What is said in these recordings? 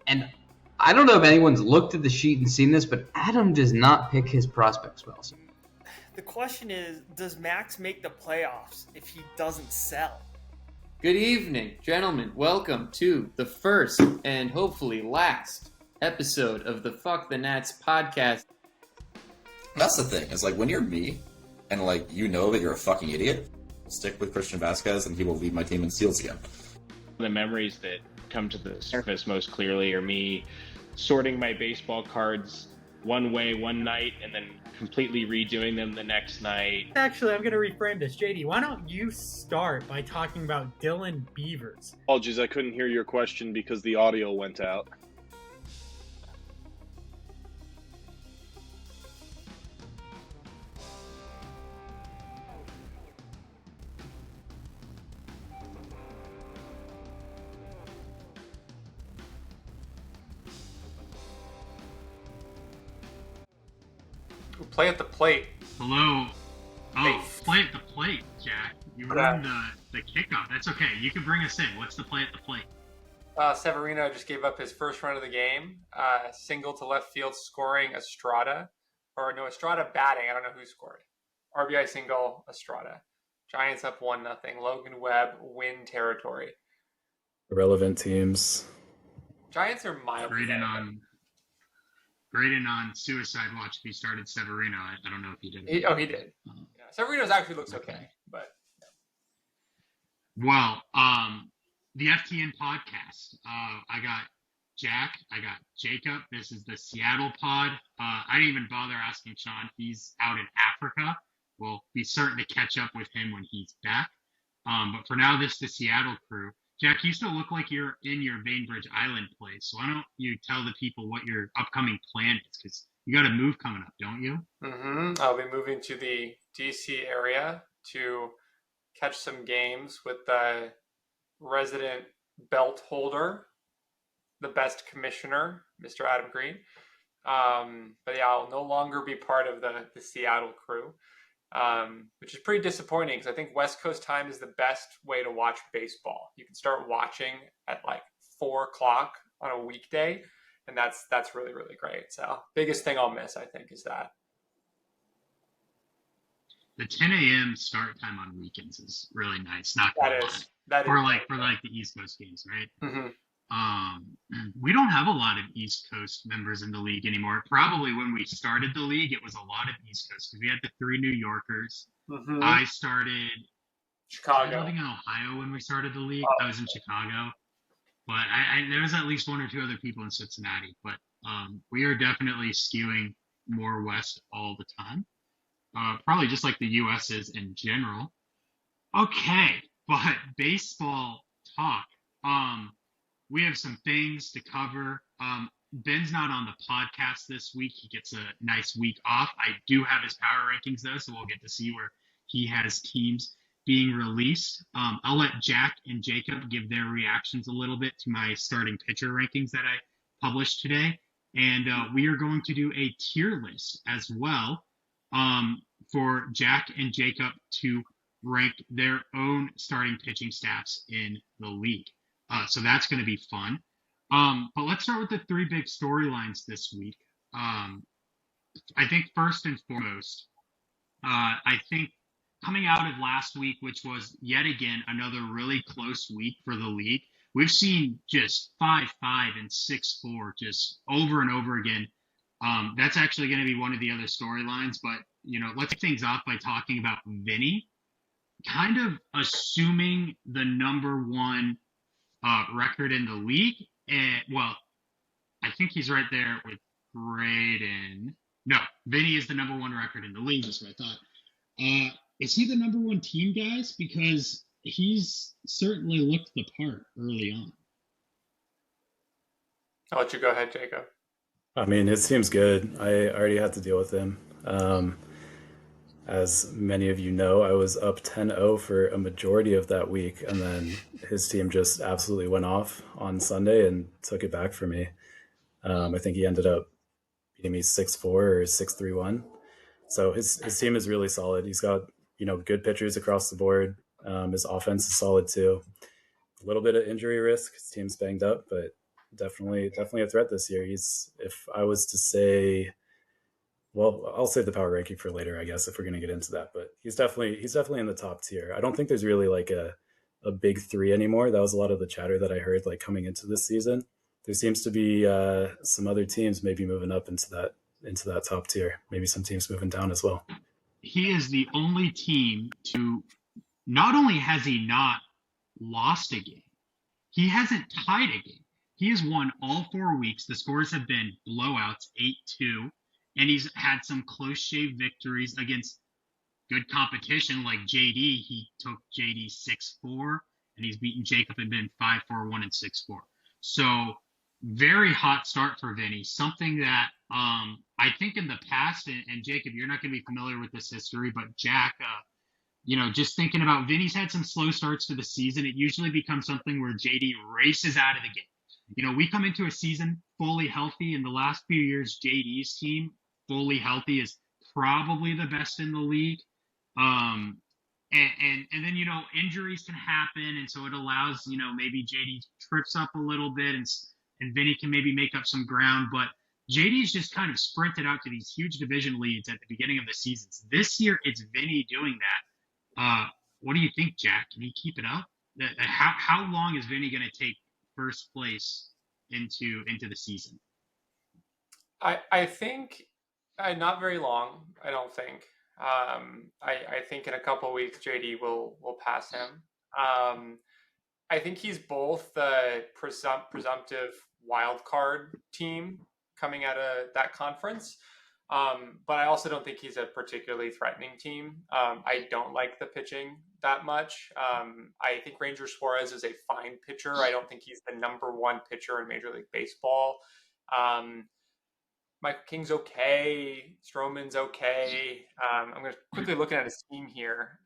And I don't know if anyone's looked at the sheet and seen this, but Adam does not pick his prospects well. The question is, does Max make the playoffs if he doesn't sell? Good evening, gentlemen. Welcome to the first and hopefully last episode of the Fuck the Nats podcast. That's the thing. It's like when you're me and like you know that you're a fucking idiot, stick with Christian Vasquez and he will lead my team in steals again. The memories that come to the surface most clearly are me sorting my baseball cards one way one night and then completely redoing them the next night. Actually, I'm going to reframe this. JD, why don't you start by talking about Dylan Beavers? Apologies, I couldn't hear your question because the audio went out. Play at the plate. Hello. Oh, Hey. play at the plate, Jack. You ruined the kickoff. That's okay. You can bring us in. What's the play at the plate? Severino just gave up his first run of the game. Single to left field, scoring Estrada. Estrada batting. I don't know who scored. RBI single, Estrada. Giants up 1-0. Logan Webb win territory. Irrelevant teams. Giants are mildly Grading on Suicide Watch if he started Severino. I don't know if he did. He did. Yeah. Severino's actually looks okay, but well, the FTN podcast. I got Jack. I got Jacob. This is the Seattle pod. I didn't even bother asking Sean. He's out in Africa. We'll be certain to catch up with him when he's back. But for now, this is the Seattle crew. Jack, you still look like you're in your Bainbridge Island place. So why don't you tell the people what your upcoming plan is? Because you got a move coming up, don't you? I'll be moving to the DC area to catch some games with the resident belt holder, the best commissioner, Mr. Adam Green. But yeah, I'll no longer be part of the Seattle crew. Which is pretty disappointing because I think West Coast time is the best way to watch baseball. You can start watching at like 4:00 on a weekday, and that's really, really great. So biggest thing I'll miss, I think, is that. The 10 a.m. start time on weekends is really nice. Not That is for the East Coast games, right? Mm-hmm. We don't have a lot of East Coast members in the league anymore. Probably when we started the league, it was a lot of East Coast because we had the 3 New Yorkers. Mm-hmm. I started Chicago. living in Ohio when we started the league. I was in Chicago, but there was at least 1 or 2 other people in Cincinnati. But we are definitely skewing more west all the time. Probably just like the U.S. is in general. Okay, but baseball talk. We have some things to cover. Ben's not on the podcast this week. He gets a nice week off. I do have his power rankings, though, so we'll get to see where he has teams being released. I'll let Jack and Jacob give their reactions a little bit to my starting pitcher rankings that I published today. And we are going to do a tier list as well for Jack and Jacob to rank their own starting pitching staffs in the league. So that's going to be fun. But let's start with the 3 big storylines this week. I think first and foremost, I think coming out of last week, which was yet again another really close week for the league, we've seen just 5-5 and 6-4 just over and over again. That's actually going to be one of the other storylines. But, let's kick things off by talking about Vinny, kind of assuming the number 1 record in the league. And I think he's right there with Braden. No, Vinny is the number 1 record in the league. That's what I thought. Is he the number 1 team, guys? Because he's certainly looked the part early on. I'll let you go ahead, Jacob. I mean, his team's good. I already had to deal with him. As many of you know, I was up 10-0 for a majority of that week, and then his team just absolutely went off on Sunday and took it back for me. I think he ended up beating me 6-4 or 6-3-1. So his team is really solid. He's got, good pitchers across the board. His offense is solid too. A little bit of injury risk. His team's banged up, but definitely a threat this year. He's, if I was to say, well, I'll save the power ranking for later, I guess, if we're going to get into that. But he's definitely in the top tier. I don't think there's really like a big three anymore. That was a lot of the chatter that I heard like coming into this season. There seems to be some other teams maybe moving up into that top tier. Maybe some teams moving down as well. He is the only team to, not only has he not lost a game, he hasn't tied a game. He has won all 4 weeks. The scores have been blowouts, 8-2, and he's had some close shave victories against good competition like JD. He took JD 6-4, and he's beaten Jacob and been 5-4, 1 and 6-4. So very hot start for Vinny. Something that I think in the past, and Jacob, you're not going to be familiar with this history, but Jack, just thinking about Vinny's had some slow starts to the season. It usually becomes something where JD races out of the game. We come into a season fully healthy. In the last few years, JD's team fully healthy is probably the best in the league. And then, injuries can happen. And so it allows, maybe JD trips up a little bit and Vinny can maybe make up some ground. But JD's just kind of sprinted out to these huge division leads at the beginning of the seasons. This year, it's Vinny doing that. What do you think, Jack? Can he keep it up? How long is Vinny going to take first place into the season? I think not very long. I don't think. I think in a couple of weeks JD will pass him. I think he's both the presumptive wild card team coming out of that conference. But I also don't think he's a particularly threatening team. I don't like the pitching that much. I think Ranger Suarez is a fine pitcher. I don't think he's the number one pitcher in Major League Baseball. Michael King's okay. Stroman's okay. I'm going to quickly looking at his team here.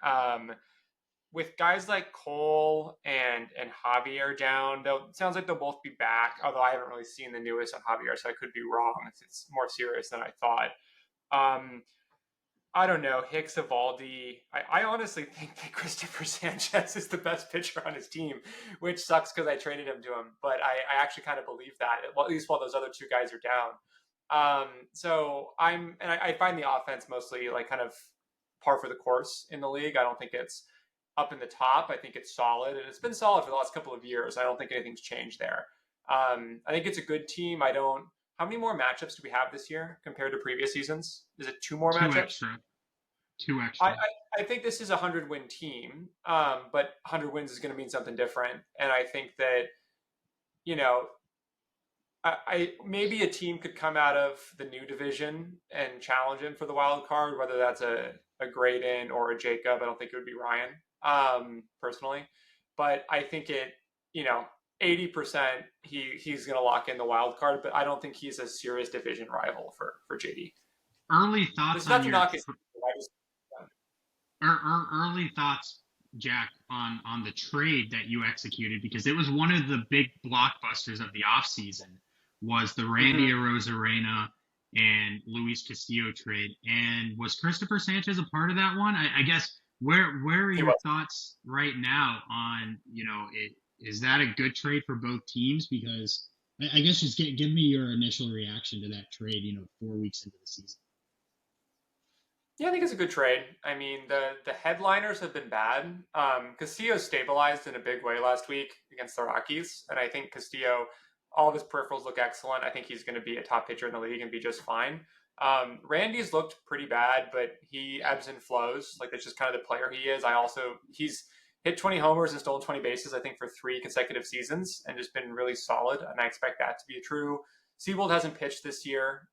With guys like Cole and Javier down, it sounds like they'll both be back, although I haven't really seen the newest on Javier, so I could be wrong if it's more serious than I thought. I don't know. Hicks, Evaldi. I honestly think that Christopher Sanchez is the best pitcher on his team, which sucks because I traded him to him. But I actually kind of believe that, at least while those other two guys are down. So I find the offense mostly like kind of par for the course in the league. I don't think it's up in the top. I think it's solid, and it's been solid for the last couple of years. I don't think anything's changed there. I think it's a good team. How many more matchups do we have this year compared to previous seasons? Is it two more matchups? Two extra. I think this is a 100-win team, but 100 wins is going to mean something different. And I think that, maybe a team could come out of the new division and challenge him for the wild card, whether that's a Graydon or a Jacob. I don't think it would be Ryan, personally. But I think 80% he's going to lock in the wild card, but I don't think he's a serious division rival for JD. Early thoughts on your early thoughts, Jack, on the trade that you executed, because it was one of the big blockbusters of the offseason was the Randy Arozarena and Luis Castillo trade. And was Christopher Sanchez a part of that one? I guess where are your thoughts right now on, is that a good trade for both teams? Because I guess just give me your initial reaction to that trade, 4 weeks into the season. Yeah, I think it's a good trade. I mean, the headliners have been bad. Castillo stabilized in a big way last week against the Rockies, and I think Castillo, all of his peripherals look excellent. I think he's going to be a top pitcher in the league and be just fine. Randy's looked pretty bad, but he ebbs and flows. Like, that's just kind of the player he is. He's hit 20 homers and stolen 20 bases, I think, for 3 consecutive seasons, and just been really solid, and I expect that to be true. Seabold hasn't pitched this year.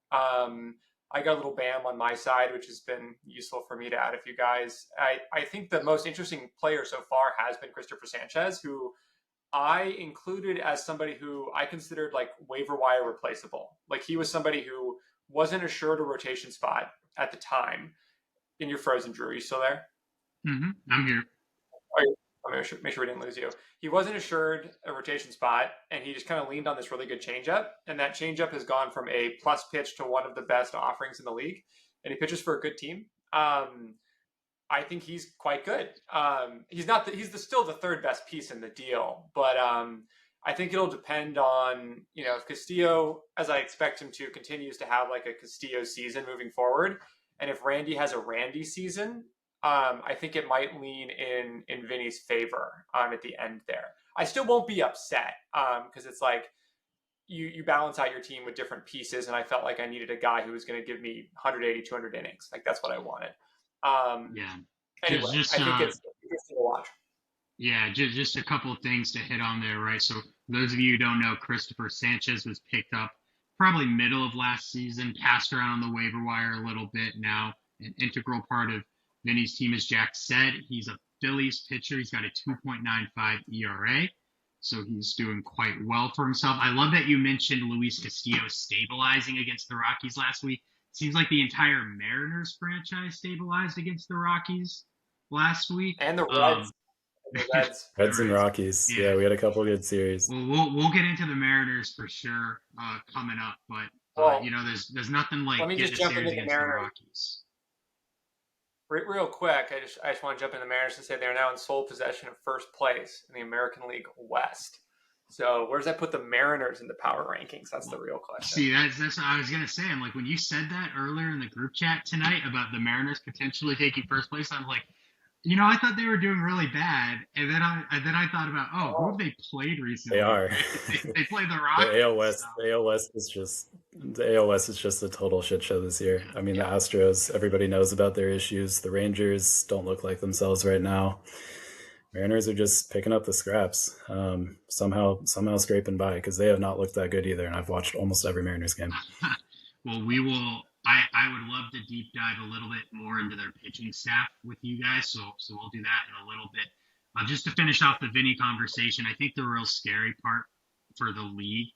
I got a little BAM on my side, which has been useful for me to add a few guys. I think the most interesting player so far has been Christopher Sanchez, who I included as somebody who I considered like waiver wire replaceable. Like, he was somebody who wasn't assured a rotation spot at the time. And you're frozen, Drew. Are you still there? Mm-hmm. I'm here. I'll make sure we didn't lose you. He wasn't assured a rotation spot, and he just kind of leaned on this really good changeup. And that changeup has gone from a plus pitch to one of the best offerings in the league. And he pitches for a good team. I think he's quite good. He's still the third best piece in the deal, but I think it'll depend on, if Castillo, as I expect him to, continues to have like a Castillo season moving forward. And if Randy has a Randy season, I think it might lean in Vinny's favor at the end there. I still won't be upset because it's like you balance out your team with different pieces. And I felt like I needed a guy who was going to give me 180, 200 innings. Like that's what I wanted. Anyway, I think it's interesting to watch. Yeah, just a couple of things to hit on there, right? So for those of you who don't know, Christopher Sanchez was picked up probably middle of last season, passed around on the waiver wire a little bit. Now an integral part of Vinny's team, as Jack said. He's a Phillies pitcher. He's got a 2.95 ERA, so he's doing quite well for himself. I love that you mentioned Luis Castillo stabilizing against the Rockies last week. Seems like the entire Mariners franchise stabilized against the Rockies last week. And the Reds. Reds and Rockies. Yeah, we had a couple of good series. Well, we'll get into the Mariners for sure coming up, but there's nothing like let me getting just a jump series into the against the Mariners. Rockies. Real quick, I just want to jump in the Mariners and say they're now in sole possession of first place in the American League West. So where does that put the Mariners in the power rankings? That's the real question. See, that's what I was gonna say. I'm like, when you said that earlier in the group chat tonight about the Mariners potentially taking first place, I'm like, I thought they were doing really bad, and then I thought about, who have they played recently? They are. They played the Rockies. The AL West is just a total shit show this year. I mean, the Astros, everybody knows about their issues. The Rangers don't look like themselves right now. Mariners are just picking up the scraps, somehow scraping by, because they have not looked that good either. And I've watched almost every Mariners game. Well, we will. I would love to deep dive a little bit more into their pitching staff with you guys, so we'll do that in a little bit. Just to finish off the Vinny conversation, I think the real scary part for the league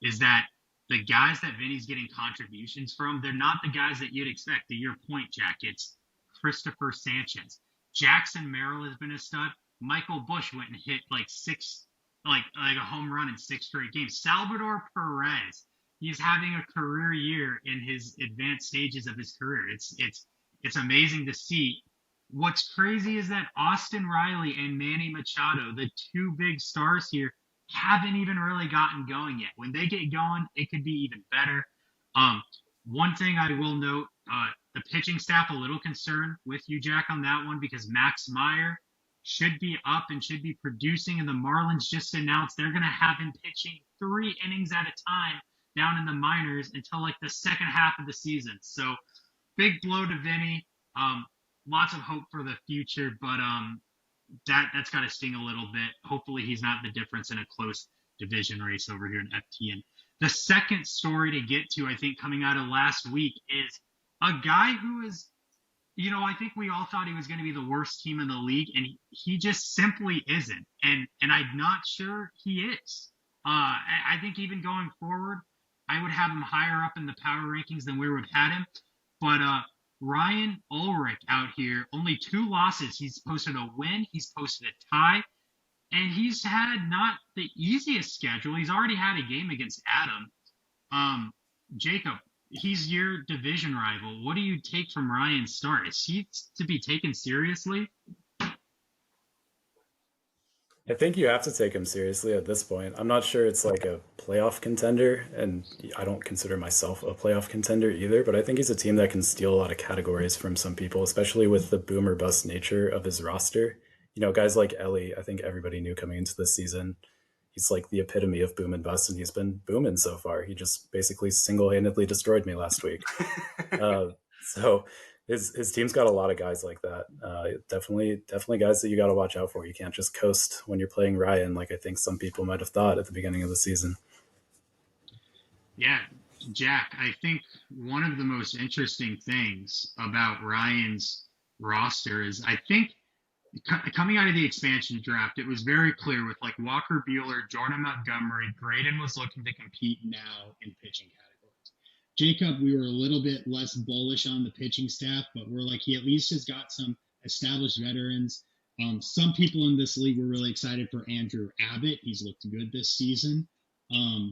is that the guys that Vinny's getting contributions from, they're not the guys that you'd expect. To your point, Jack, it's Christopher Sanchez. Jackson Merrill has been a stud. Michael Busch went and hit like a home run in 6 straight games. Salvador Perez, he's having a career year in his advanced stages of his career. It's amazing to see. What's crazy is that Austin Riley and Manny Machado, the two big stars here, haven't even really gotten going yet. When they get going, it could be even better. One thing I will note, the pitching staff, a little concerned with you, Jack, on that one, because Max Meyer should be up and should be producing, and the Marlins just announced they're going to have him pitching 3 innings at a time down in the minors until like the second half of the season. So big blow to Vinny. Lots of hope for the future, but that's got to sting a little bit. Hopefully he's not the difference in a close division race over here in FTN. The second story to get to, I think, coming out of last week is a guy who is, I think we all thought he was going to be the worst team in the league, and he just simply isn't. And I'm not sure he is. I think even going forward, I would have him higher up in the power rankings than we would have had him. But Ryan Ulrich out here, only 2 losses. He's posted a win. He's posted a tie. And he's had not the easiest schedule. He's already had a game against Adam. Jacob, he's your division rival. What do you take from Ryan's start? Is he to be taken seriously? I think you have to take him seriously at this point. I'm not sure it's like a playoff contender, and I don't consider myself a playoff contender either, but I think he's a team that can steal a lot of categories from some people, especially with the boom or bust nature of his roster. Guys like Ellie, I think everybody knew coming into this season, he's like the epitome of boom and bust, and he's been booming so far. He just basically single-handedly destroyed me last week. So his team's got a lot of guys like that. Definitely guys that you got to watch out for. You can't just coast when you're playing Ryan, like I think some people might have thought at the beginning of the season. Yeah, Jack, I think one of the most interesting things about Ryan's roster is, I think, coming out of the expansion draft, it was very clear with like Walker Buehler, Jordan Montgomery, Graydon was looking to compete now in pitching categories. Jacob, we were a little bit less bullish on the pitching staff, but we're like, he at least has got some established veterans. Some people in this league were really excited for Andrew Abbott. He's looked good this season.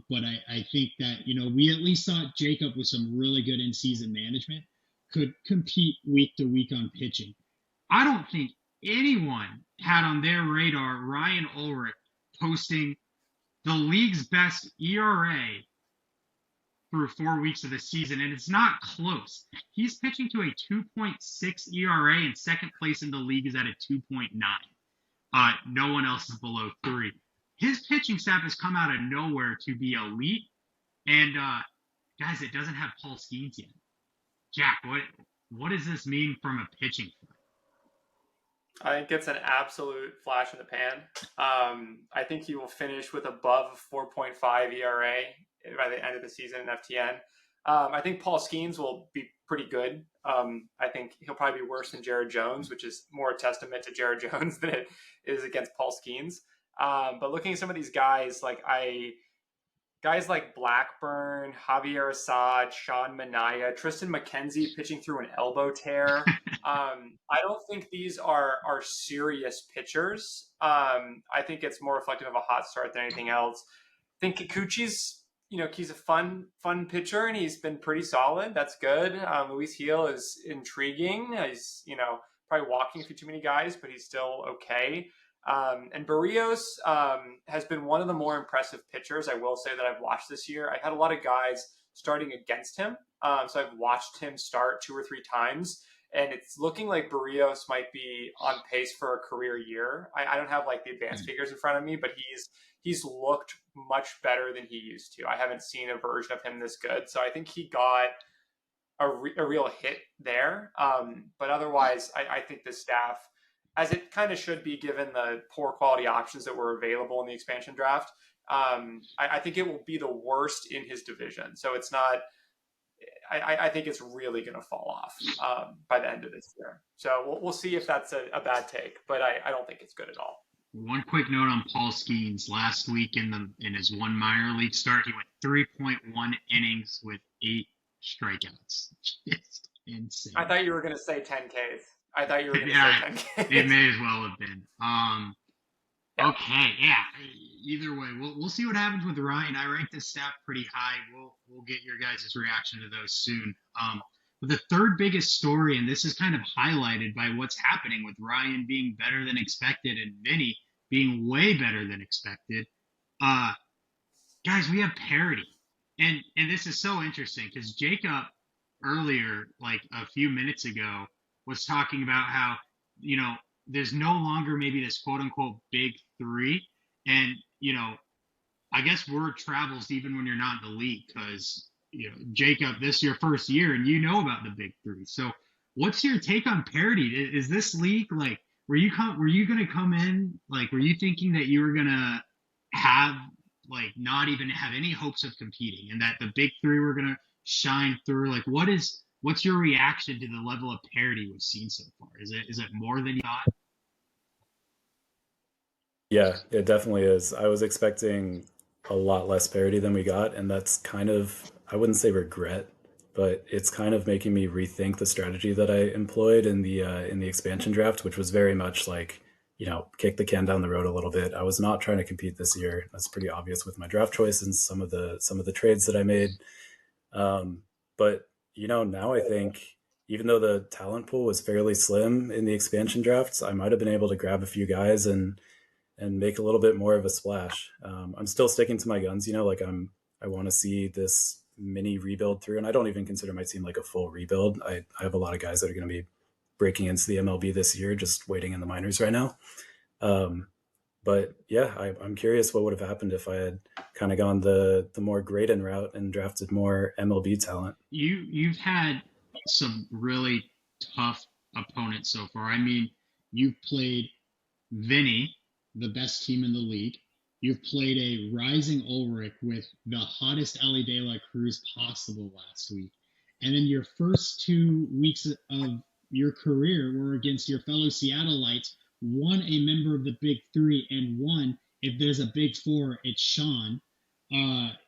But I think that, we at least thought Jacob with some really good in-season management could compete week to week on pitching. I don't think anyone had on their radar Ryan Ulrich posting the league's best ERA through 4 weeks of the season, and it's not close. He's pitching to a 2.6 ERA, and second place in the league is at a 2.9. No one else is below 3. His pitching staff has come out of nowhere to be elite, and guys, it doesn't have Paul Skeens yet. Jack, what does this mean from a pitching front? I think it's an absolute flash in the pan. I think he will finish with above 4.5 ERA by the end of the season in FTN. I think Paul Skeens will be pretty good. I think he'll probably be worse than Jared Jones, which is more a testament to Jared Jones than it is against Paul Skeens. But looking at some of these guys, guys like Blackburn, Javier Assad, Sean Manaea, Tristan McKenzie pitching through an elbow tear. I don't think these are serious pitchers. I think it's more reflective of a hot start than anything else. I think Kikuchi's, he's a fun pitcher, and he's been pretty solid. That's good. Luis Gil is intriguing. He's, probably walking through too many guys, but he's still okay. And Barrios has been one of the more impressive pitchers, I will say, that I've watched this year. I had a lot of guys starting against him, so I've watched him start 2 or 3 times, and it's looking like Barrios might be on pace for a career year. I don't have the advanced figures in front of me, but he's looked much better than he used to. I haven't seen a version of him this good, so I think he got a real hit there. But otherwise, I think the staff, as it kind of should be given the poor quality options that were available in the expansion draft, I think it will be the worst in his division. So it's not, I think it's really going to fall off by the end of this year. So we'll see if that's a bad take, but I don't think it's good at all. One quick note on Paul Skeens. Last week in his one minor league start, he went 3.1 innings with 8 strikeouts. Just insane. I thought you were going to say 10Ks. I thought you were going to say 10Ks. It may as well have been. Okay, yeah. Either way, we'll see what happens with Ryan. I rank this stat pretty high. We'll get your guys' reaction to those soon. But the third biggest story, and this is kind of highlighted by what's happening with Ryan being better than expected and Vinny being way better than expected. Guys, we have parity. And this is so interesting because Jacob earlier, a few minutes ago, was talking about how, there's no longer maybe this quote unquote big 3. And, I guess word travels even when you're not in the league because, Jacob, this is your first year and about the big 3. So what's your take on parity? Is this league were you going to come in, were you thinking that you were going to have not even have any hopes of competing and that the big 3 were going to shine through? What's your reaction to the level of parity we've seen so far? Is it more than you thought? Yeah, it definitely is. I was expecting a lot less parity than we got, and that's kind of, I wouldn't say regret, but it's kind of making me rethink the strategy that I employed in the expansion draft, which was very much kick the can down the road a little bit. I was not trying to compete this year. That's pretty obvious with my draft choice and some of the trades that I made. But now I think even though the talent pool was fairly slim in the expansion drafts, I might have been able to grab a few guys and make a little bit more of a splash. I'm still sticking to my guns, I want to see this mini rebuild through, and I don't even consider my team a full rebuild. I have a lot of guys that are going to be breaking into the MLB this year, just waiting in the minors right now. But yeah, I'm curious what would have happened if I had kind of gone the more Graydon route and drafted more MLB talent. You've had some really tough opponents so far. I mean, you've played Vinny, the best team in the league. You've played a rising Ulrich with the hottest Ellie De La Cruz possible last week. And then your first 2 weeks of your career were against your fellow Seattleites, one a member of the Big 3, and one, if there's a Big 4, it's Sean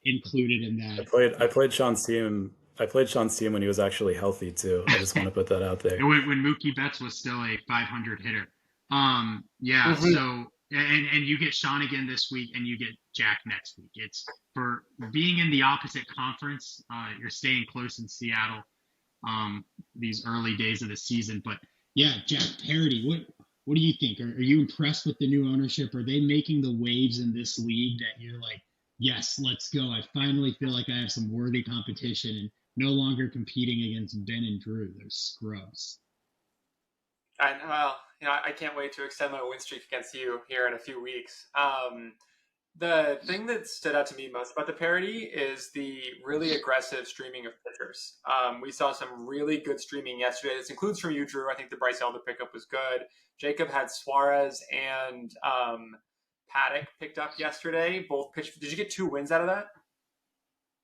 included in that. I played Sean's team. I played Sean's team when he was actually healthy too. I just want to put that out there. When Mookie Betts was still a 500 hitter. Yeah. Mm-hmm. So and you get Sean again this week, and you get Jack next week. It's for being in the opposite conference. You're staying close in Seattle these early days of the season. But yeah, Jack, parity. What do you think? Are you impressed with the new ownership? Are they making the waves in this league that you're yes, let's go. I finally feel like I have some worthy competition and no longer competing against Ben and Drew. Those scrubs. I can't wait to extend my win streak against you here in a few weeks. The thing that stood out to me most about the parody is the really aggressive streaming of pitchers. We saw some really good streaming yesterday. This includes from you, Drew. I think the Bryce Elder pickup was good. Jacob had Suarez and Paddock picked up yesterday. Both pitched. Did you get 2 wins out of that?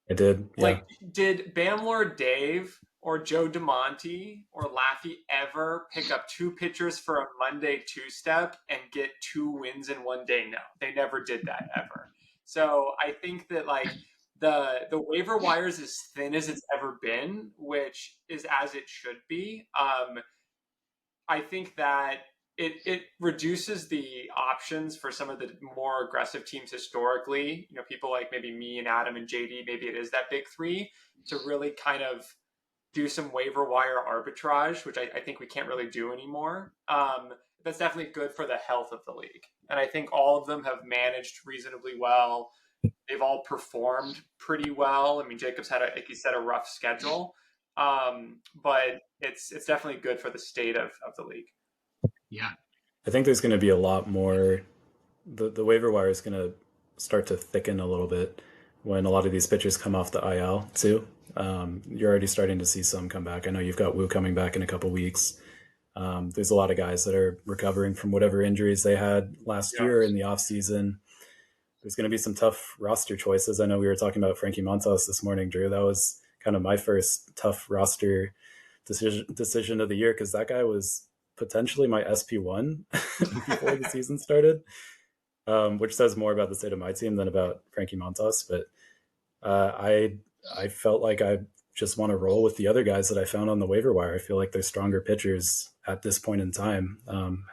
I did. Yeah. Like, did Bamlord Dave or Joe DeMonte or Laffy ever pick up 2 pitchers for a Monday two-step and get 2 wins in one day? No, they never did that ever. So I think that like the waiver wire is as thin as it's ever been, which is as it should be. I think that it reduces the options for some of the more aggressive teams historically. People like maybe me and Adam and JD, maybe it is that big 3 to really kind of do some waiver wire arbitrage, which I think we can't really do anymore. That's definitely good for the health of the league. And I think all of them have managed reasonably well. They've all performed pretty well. I mean, Jacob's had, like you said, a rough schedule. But it's definitely good for the state of the league. Yeah. I think there's going to be a lot more. The waiver wire is going to start to thicken a little bit when a lot of these pitchers come off the IL too. You're already starting to see some come back. I know you've got Wu coming back in a couple weeks. There's a lot of guys that are recovering from whatever injuries they had last year in the off season. There's going to be some tough roster choices. I know we were talking about Frankie Montas this morning, Drew. That was kind of my first tough roster decision of the year because that guy was potentially my SP1 before the season started, which says more about the state of my team than about Frankie Montas. But I felt like I just want to roll with the other guys that I found on the waiver wire. I feel like they're stronger pitchers at this point in time.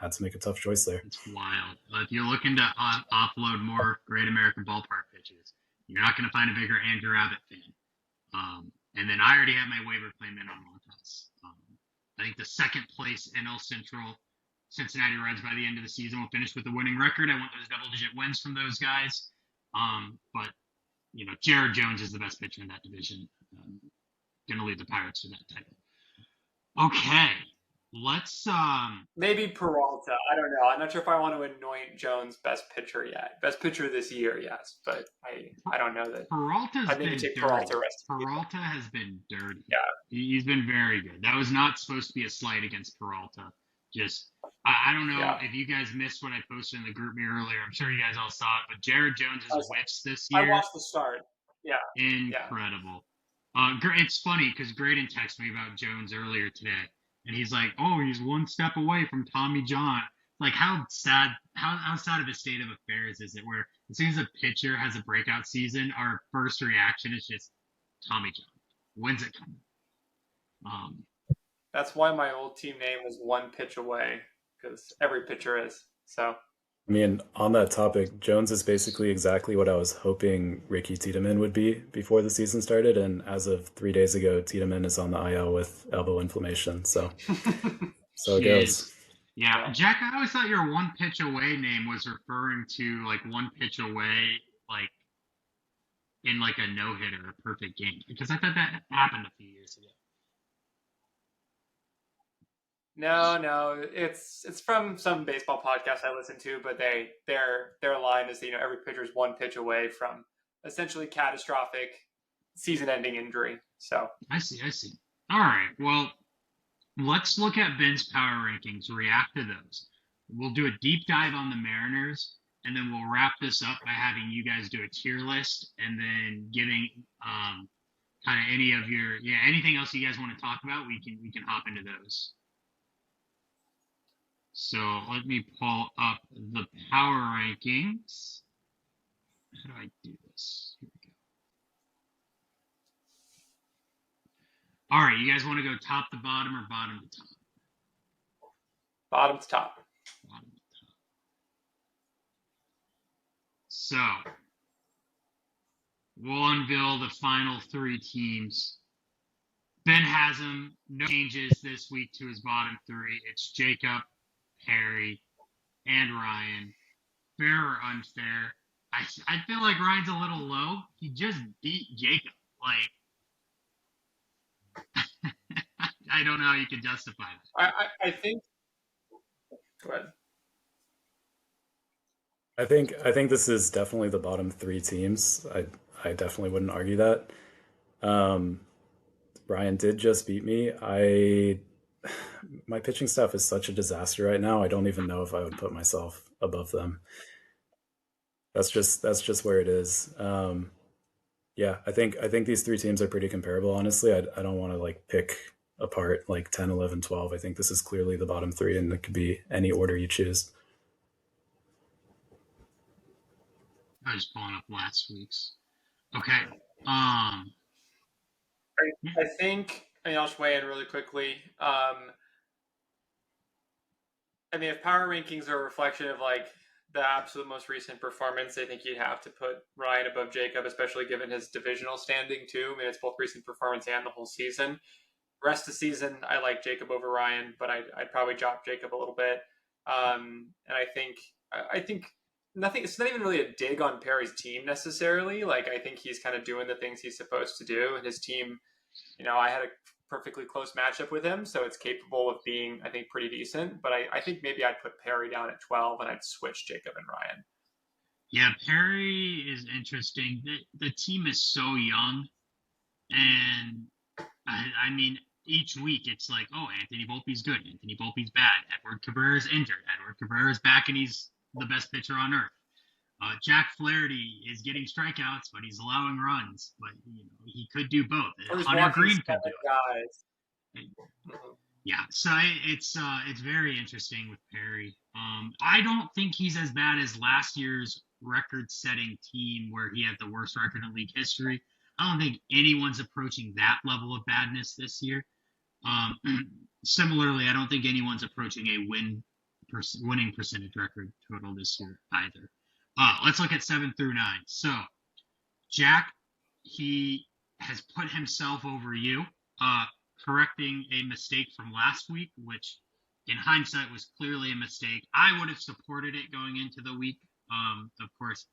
Had to make a tough choice there. It's wild. If you're looking to offload more Great American Ballpark pitches, you're not going to find a bigger Andrew Abbott fan. And then I already have my waiver claim in on Montas. I think the second place NL Central Cincinnati Reds by the end of the season will finish with a winning record. I want those double-digit wins from those guys. But Jared Jones is the best pitcher in that division. Going to lead the Pirates to that title. Okay, let's maybe Peralta. I don't know. I'm not sure if I want to anoint Jones best pitcher yet. Best pitcher this year, yes, but I don't know that. Peralta's I think take Peralta rest. Peralta has been dirty. Yeah, he's been very good. That was not supposed to be a slight against Peralta. Just I don't know if you guys missed what I posted in the group me earlier. I'm sure you guys all saw it, but Jared Jones' whiffs this year. I watched the start. Yeah, incredible. It's funny because Graydon texted me about Jones earlier today, and he's like, "Oh, he's one step away from Tommy John." Like, how sad of a state of affairs is it? Where as soon as a pitcher has a breakout season, our first reaction is just Tommy John. When's it coming? That's why my old team name was One Pitch Away, because every pitcher is. So. I mean, on that topic, Jones is basically exactly what I was hoping Ricky Tiedemann would be before the season started. And as of 3 days ago, Tiedemann is on the IL with elbow inflammation. So it goes. Yeah. Jack, I always thought your One Pitch Away name was referring to like one pitch away, like in like a no-hitter, a perfect game. Because I thought that happened a few years ago. No, it's from some baseball podcast I listen to, but their line is every pitcher is one pitch away from essentially catastrophic season-ending injury. So I see. All right, well, let's look at Ben's power rankings. React to those. We'll do a deep dive on the Mariners, and then we'll wrap this up by having you guys do a tier list, and then giving kind of any of your anything else you guys want to talk about. We can hop into those. So let me pull up the power rankings. How do I do this? Here we go. All right, you guys want to go top to bottom or bottom to top? Bottom to top. Bottom to top. So we'll unveil the final 3 teams. Ben has them. No changes this week to his bottom 3. It's Jacob, Harry, and Ryan. Fair or unfair? I feel like Ryan's a little low. He just beat Jacob. Like, I don't know how you can justify that. I think. Go ahead. I think this is definitely the bottom three teams. I definitely wouldn't argue that. Um, Brian did just beat me. My pitching staff is such a disaster right now. I don't even know if I would put myself above them. That's just where it is. Yeah, I think these three teams are pretty comparable. Honestly, I don't want to like pick apart like 10, 11, 12. I think this is clearly the bottom three, and it could be any order you choose. I was pulling up last week's. Okay. I think, I'll just weigh in really quickly. I mean, if power rankings are a reflection of like the absolute most recent performance, I think you'd have to put Ryan above Jacob, especially given his divisional standing too. I mean, it's both recent performance and the whole season. Rest of the season, I like Jacob over Ryan, but I'd probably drop Jacob a little bit. And I think nothing. It's not even really a dig on Perry's team necessarily. Like I think he's kind of doing the things he's supposed to do, and his team. I had a perfectly close matchup with him, so it's capable of being, I think, pretty decent. But I think maybe I'd put Perry down at 12, and I'd switch Jacob and Ryan. Yeah, Perry is interesting. The team is so young, and I mean, each week it's like, oh, Anthony Volpe's good, Anthony Volpe's bad, Edward Cabrera's injured, Edward Cabrera's back, and he's the best pitcher on earth. Jack Flaherty is getting strikeouts, but he's allowing runs. But he could do both. Hunter Green could do it. Yeah, so it's very interesting with Perry. I don't think he's as bad as last year's record-setting team where he had the worst record in league history. I don't think anyone's approaching that level of badness this year. Similarly, I don't think anyone's approaching a winning percentage record total this year either. Let's look at 7 through 9. So, Jack, he has put himself over you, correcting a mistake from last week, which in hindsight was clearly a mistake. I would have supported it going into the week, of course.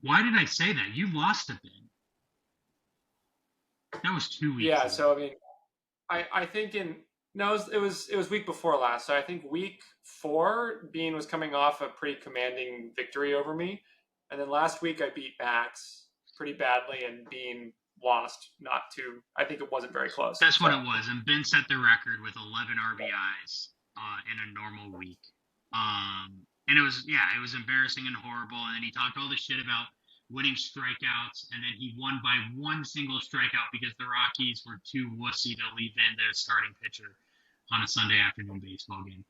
Why did I say that? You lost a bit. That was 2 weeks ago. So I mean, I think it was week before last. So I think week 4, Bean was coming off a pretty commanding victory over me, and then last week I beat Max pretty badly, and Bean lost. I think it wasn't very close. That's what it was. And Ben set the record with 11 RBIs in a normal week. And it was embarrassing and horrible. And then he talked all this shit about winning strikeouts, and then he won by one single strikeout because the Rockies were too wussy to leave in their starting pitcher on a Sunday afternoon baseball game.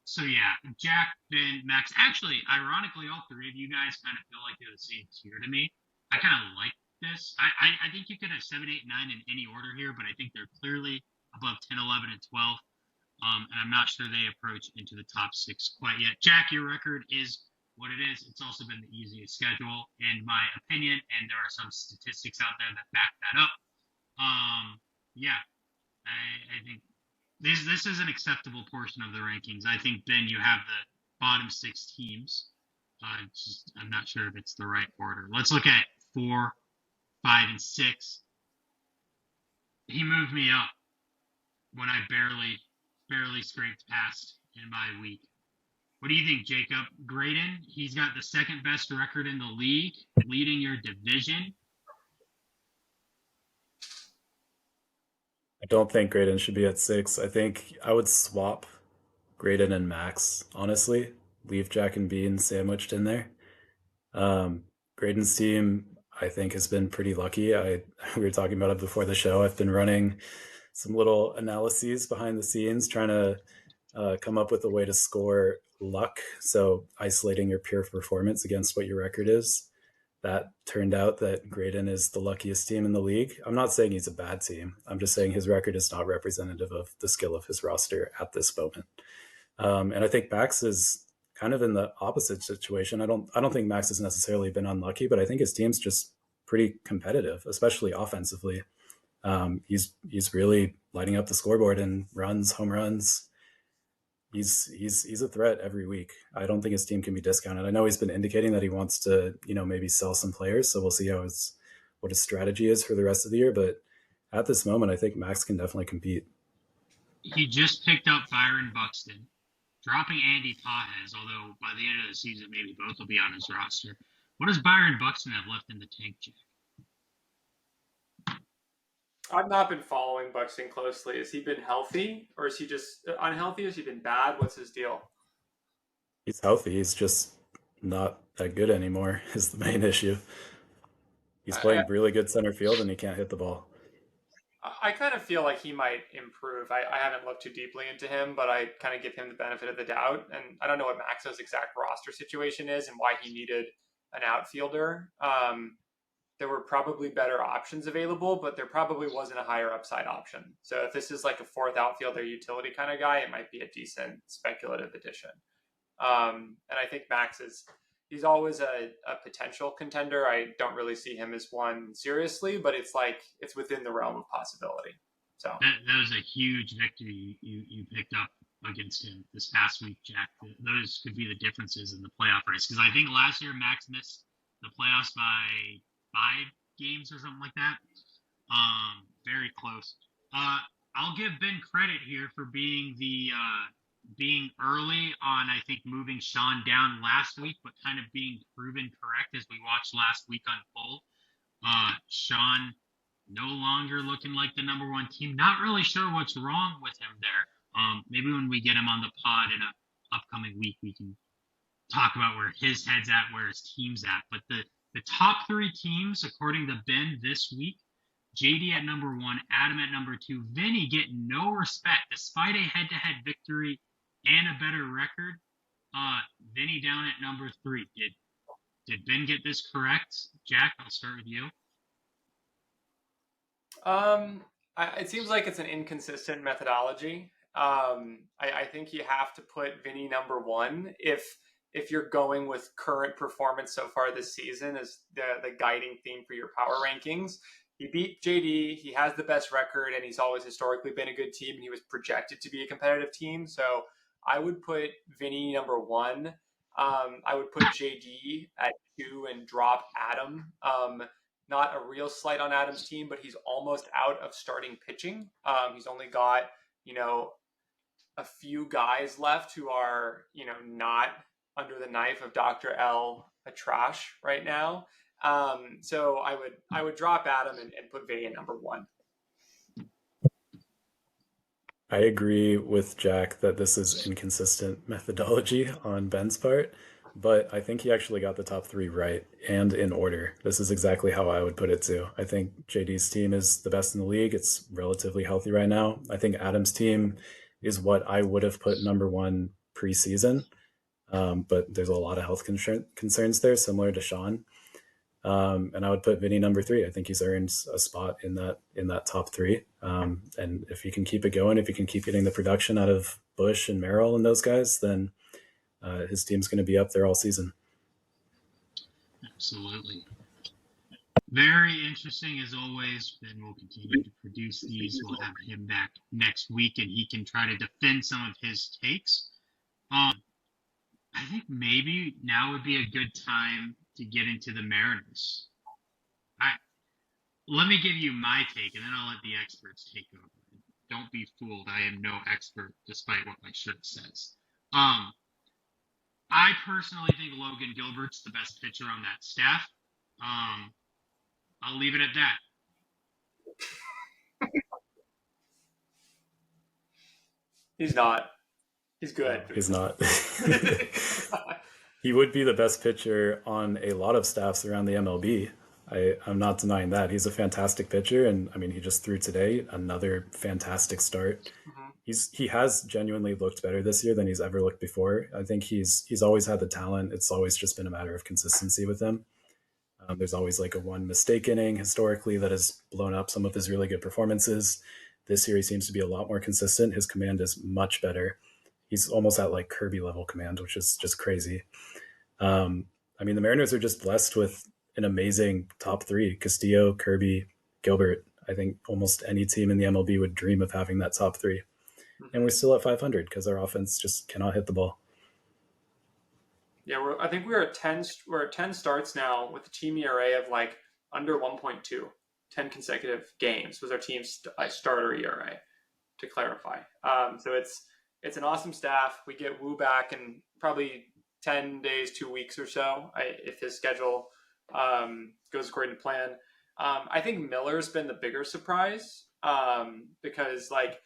So yeah, Jack, Ben, Max. Actually, ironically, all three of you guys kind of feel like they're the same tier to me. I kind of like this. I think you could have 7, 8, 9 in any order here, but I think they're clearly above 10, 11, and 12. And I'm not sure they approach into the top 6 quite yet. Jack, your record is what it is. It's also been the easiest schedule, in my opinion, and there are some statistics out there that back that up. I think this is an acceptable portion of the rankings. I think, Ben, you have the bottom 6 teams. I'm not sure if it's the right order. Let's look at 4, 5, and 6. He moved me up when I barely scraped past in my week. What do you think, Jacob? Graydon, he's got the second best record in the league, leading your division. I don't think Graydon should be at 6. I think I would swap Graydon and Max, honestly. Leave Jack and Bean sandwiched in there. Graydon's team, I think, has been pretty lucky. We were talking about it before the show. I've been running some little analyses behind the scenes, trying to come up with a way to score luck. So isolating your pure performance against what your record is. That turned out that Graydon is the luckiest team in the league. I'm not saying he's a bad team. I'm just saying his record is not representative of the skill of his roster at this moment. And I think Max is kind of in the opposite situation. I don't think Max has necessarily been unlucky, but I think his team's just pretty competitive, especially offensively. He's really lighting up the scoreboard in runs, home runs. he's a threat every week. I don't think his team can be discounted. I know he's been indicating that he wants to, maybe sell some players, so we'll see what his strategy is for the rest of the year. But at this moment, I think Max can definitely compete. He just picked up Byron Buxton, dropping Andy Pajes, although by the end of the season, maybe both will be on his roster. What does Byron Buxton have left in the tank, Jack? I've not been following Buxton closely. Has he been healthy, or is he just unhealthy? Has he been bad? What's his deal? He's healthy. He's just not that good anymore is the main issue. He's playing really good center field, and he can't hit the ball. I kind of feel like he might improve. I haven't looked too deeply into him, but I kind of give him the benefit of the doubt. And I don't know what Maxo's exact roster situation is and why he needed an outfielder. There were probably better options available, but there probably wasn't a higher upside option. So if this is like a fourth outfielder utility kind of guy, it might be a decent speculative addition. And I think he's always a potential contender. I don't really see him as one seriously, but it's within the realm of possibility. So that was a huge victory you picked up against him this past week, Jack. Those could be the differences in the playoff race, because I think last year Max missed the playoffs by 5 games or something like that. Very close. I'll give Ben credit here for being early on, I think, moving Sean down last week, but kind of being proven correct as we watched last week unfold. Sean no longer looking like the number one team. Not really sure what's wrong with him there. Maybe when we get him on the pod in an upcoming week, we can talk about where his head's at, where his team's at. But the top 3 teams, according to Ben this week, JD at number 1, Adam at number 2, Vinny getting no respect despite a head-to-head victory and a better record. Vinny down at number 3. Did Ben get this correct? Jack, I'll start with you. It seems like it's an inconsistent methodology. I think you have to put Vinny number 1 if you're going with current performance so far this season as the guiding theme for your power rankings. He beat JD, he has the best record, and he's always historically been a good team, and he was projected to be a competitive team. So I would put Vinny number 1. I would put JD at 2 and drop Adam. Not a real slight on Adam's team, but he's almost out of starting pitching. He's only got, a few guys left who are, not under the knife of Dr. L, a trash right now. So I would drop Adam and put Vinny at number 1. I agree with Jack that this is inconsistent methodology on Ben's part, but I think he actually got the top 3 right and in order. This is exactly how I would put it too. I think JD's team is the best in the league. It's relatively healthy right now. I think Adam's team is what I would have put number 1 preseason, but there's a lot of health concerns there, similar to Sean. And I would put Vinny number 3. I think he's earned a spot in that top 3. And if he can keep it going, if he can keep getting the production out of Bush and Merrill and those guys, then his team's going to be up there all season. Absolutely. Very interesting as always. Ben will continue to produce these. We'll have him back next week, and he can try to defend some of his takes. I think maybe now would be a good time to get into the Mariners. Let me give you my take, and then I'll let the experts take over. Don't be fooled. I am no expert, despite what my shirt says. I personally think Logan Gilbert's the best pitcher on that staff. I'll leave it at that. He's not. He's good. He's not. He would be the best pitcher on a lot of staffs around the MLB. I'm not denying that. He's a fantastic pitcher, and I mean, he just threw today another fantastic start. Mm-hmm. He has genuinely looked better this year than he's ever looked before. I think he's always had the talent. It's always just been a matter of consistency with him. There's always like a one mistake inning historically that has blown up some of his really good performances. This year he seems to be a lot more consistent. His command is much better. He's almost at like Kirby level command, which is just crazy. I mean, the Mariners are just blessed with an amazing top 3: Castillo, Kirby, Gilbert. I think almost any team in the MLB would dream of having that top 3. and we're still at 500 because our offense just cannot hit the ball. Yeah, I think we're at 10. We're at 10 starts now with a team ERA of like under 1.2. 10 consecutive games was our team's starter ERA, to clarify. So it's an awesome staff. We get Wu back in probably 10 days, 2 weeks or so, if his schedule goes according to plan. I think Miller's been the bigger surprise because, like,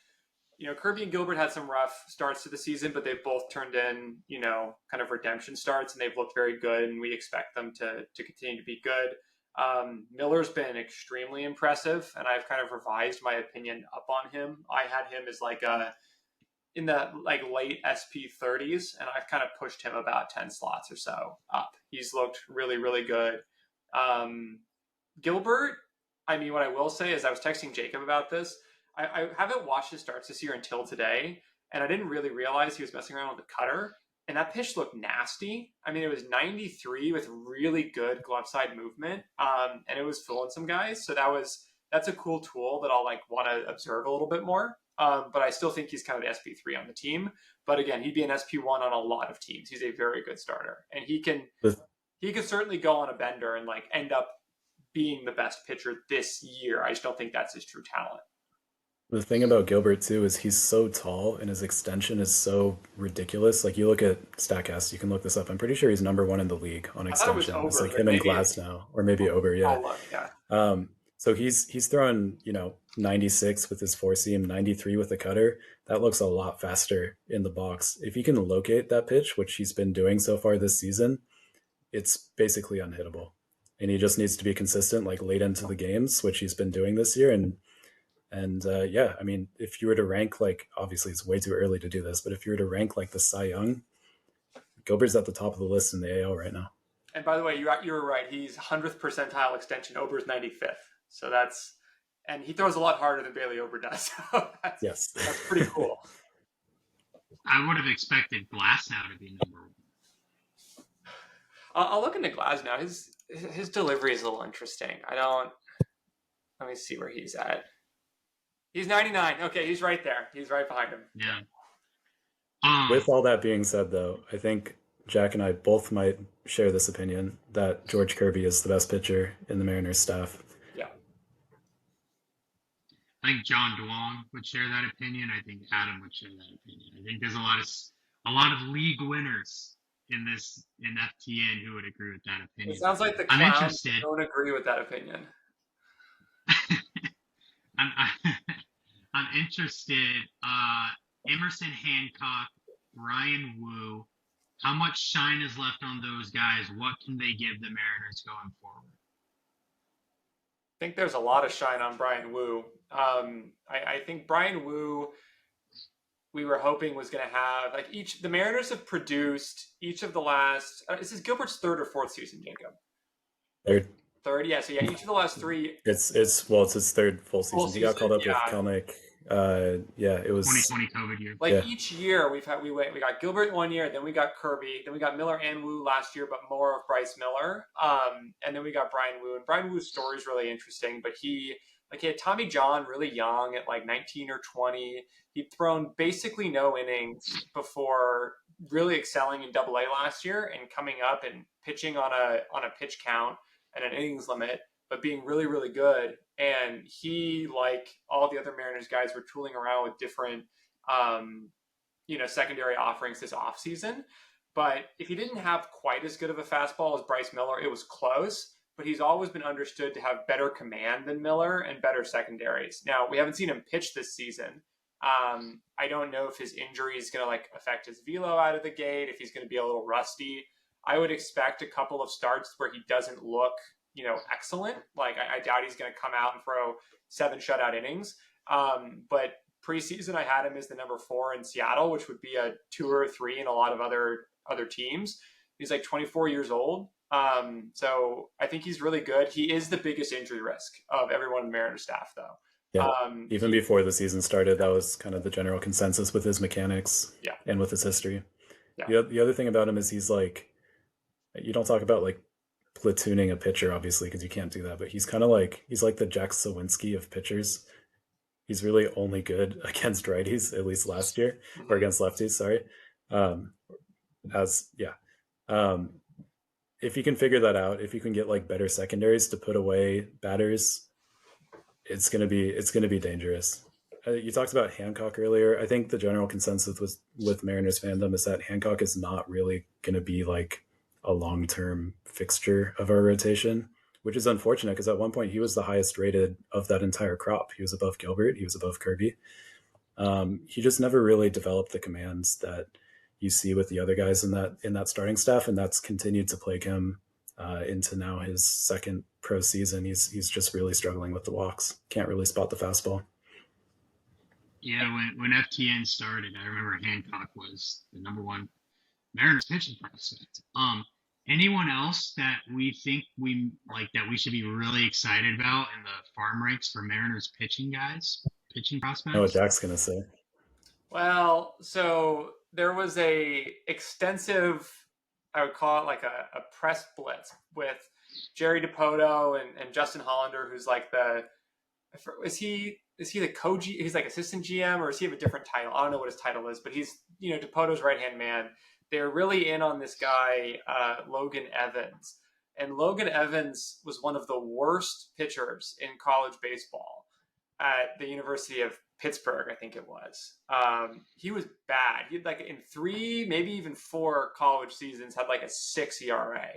Kirby and Gilbert had some rough starts to the season, but they've both turned in, kind of redemption starts, and they've looked very good, and we expect them to continue to be good. Miller's been extremely impressive, and I've kind of revised my opinion up on him. I had him as like in the like late SP 30s, and I've kind of pushed him about 10 slots or so up. He's looked really, really good. Gilbert, I mean, what I will say is I was texting Jacob about this. I haven't watched his starts this year until today, and I didn't really realize he was messing around with the cutter. And that pitch looked nasty. I mean, it was 93 with really good glove side movement, and it was fooling some guys. So that's a cool tool that I'll like want to observe a little bit more. But I still think he's kind of the SP3 on the team. But again, he'd be an SP1 on a lot of teams. He's a very good starter, and he can certainly go on a bender and like end up being the best pitcher this year. I just don't think that's his true talent. The thing about Gilbert too is he's so tall and his extension is so ridiculous. Like you look at Statcast, you can look this up. I'm pretty sure he's number 1 in the league on extension. It's like him and Glass now, or maybe Ober. Yeah. So he's throwing 96 with his four seam, 93 with the cutter. That looks a lot faster in the box. If he can locate that pitch, which he's been doing so far this season, it's basically unhittable. And he just needs to be consistent, like late into the games, which he's been doing this year. And yeah, I mean, if you were to rank, like, obviously it's way too early to do this, but if you were to rank like the Cy Young, Gilbert's at the top of the list in the AL right now. And by the way, you were right. He's 100th percentile extension. Ober's 95th. So and he throws a lot harder than Bailey Ober does. So that's pretty cool. I would have expected Glass now to be number 1. I'll look into Glass now. His delivery is a little interesting. Let me see where he's at. He's 99. Okay, he's right there. He's right behind him. Yeah. With all that being said, though, I think Jack and I both might share this opinion that George Kirby is the best pitcher in the Mariners staff. Yeah. I think John Duong would share that opinion. I think Adam would share that opinion. I think there's a lot of league winners in FTN who would agree with that opinion. It sounds like the clowns don't agree with that opinion. I'm interested. Emerson Hancock, Ryan Wu. How much shine is left on those guys? What can they give the Mariners going forward? I think there's a lot of shine on Brian Wu. I think Brian Wu, we were hoping was going to have like the Mariners have produced each of the last. This is Gilbert's 3rd or 4th season, Jacob. Third, yeah. So yeah, each of the last 3. It's his 3rd full season. He got called up with Kelnick. It was 2020 COVID year. Each year we got Gilbert one year, then we got Kirby, then we got Miller and Wu last year, but more of Bryce Miller. And then we got Brian Wu. And Brian Wu's story is really interesting, but he had Tommy John really young at like 19 or 20. He'd thrown basically no innings before really excelling in Double A last year and coming up and pitching on a pitch count and an innings limit, but being really, really good. And he, like all the other Mariners guys, were tooling around with different, secondary offerings this offseason. But if he didn't have quite as good of a fastball as Bryce Miller, it was close. But he's always been understood to have better command than Miller and better secondaries. Now, we haven't seen him pitch this season. I don't know if his injury is going to affect his velo out of the gate, if he's going to be a little rusty. I would expect a couple of starts where he doesn't look, excellent. I doubt he's going to come out and throw 7 shutout innings. But preseason, I had him as the number 4 in Seattle, which would be a 2 or 3 in a lot of other teams. He's 24 years old. So I think he's really good. He is the biggest injury risk of everyone in the Mariners staff, though. Yeah. Even before the season started, that was kind of the general consensus with his mechanics and with his history. Yeah. The other thing about him is he's you don't talk about platooning a pitcher, obviously, because you can't do that, but he's kind of he's like the Jack Sawinski of pitchers. he's really only good against righties, at least last year, or against lefties. Sorry. Um, if you can figure that out, if you can get like better secondaries to put away batters, it's gonna be dangerous. You talked about Hancock earlier. I think the general consensus with Mariners fandom is that Hancock is not really gonna be like a long-term fixture of our rotation, which is unfortunate because at one point he was the highest rated of that entire crop. He was above Gilbert, he was above Kirby. He just never really developed the commands that you see with the other guys in that starting staff, and that's continued to plague him into now his second pro season. He's just really struggling with the walks. Can't really spot the fastball. Yeah, when FTN started, I remember Hancock was the number one Mariners pitching prospect. Anyone else that we think that we should be really excited about in the farm ranks for Mariners pitching prospects? Know what Jack's gonna say. Well, so there was a extensive, I would call it like a press blitz with Jerry DiPoto and Justin Hollander, who's like is he the co-G? He's like assistant GM, or does he have a different title? I don't know what his title is, but he's DiPoto's right hand man. They're really in on this guy, Logan Evans, and Logan Evans was one of the worst pitchers in college baseball at the University of Pittsburgh, I think it was. He was bad. He had like in 3, maybe even 4 college seasons had like a 6 ERA.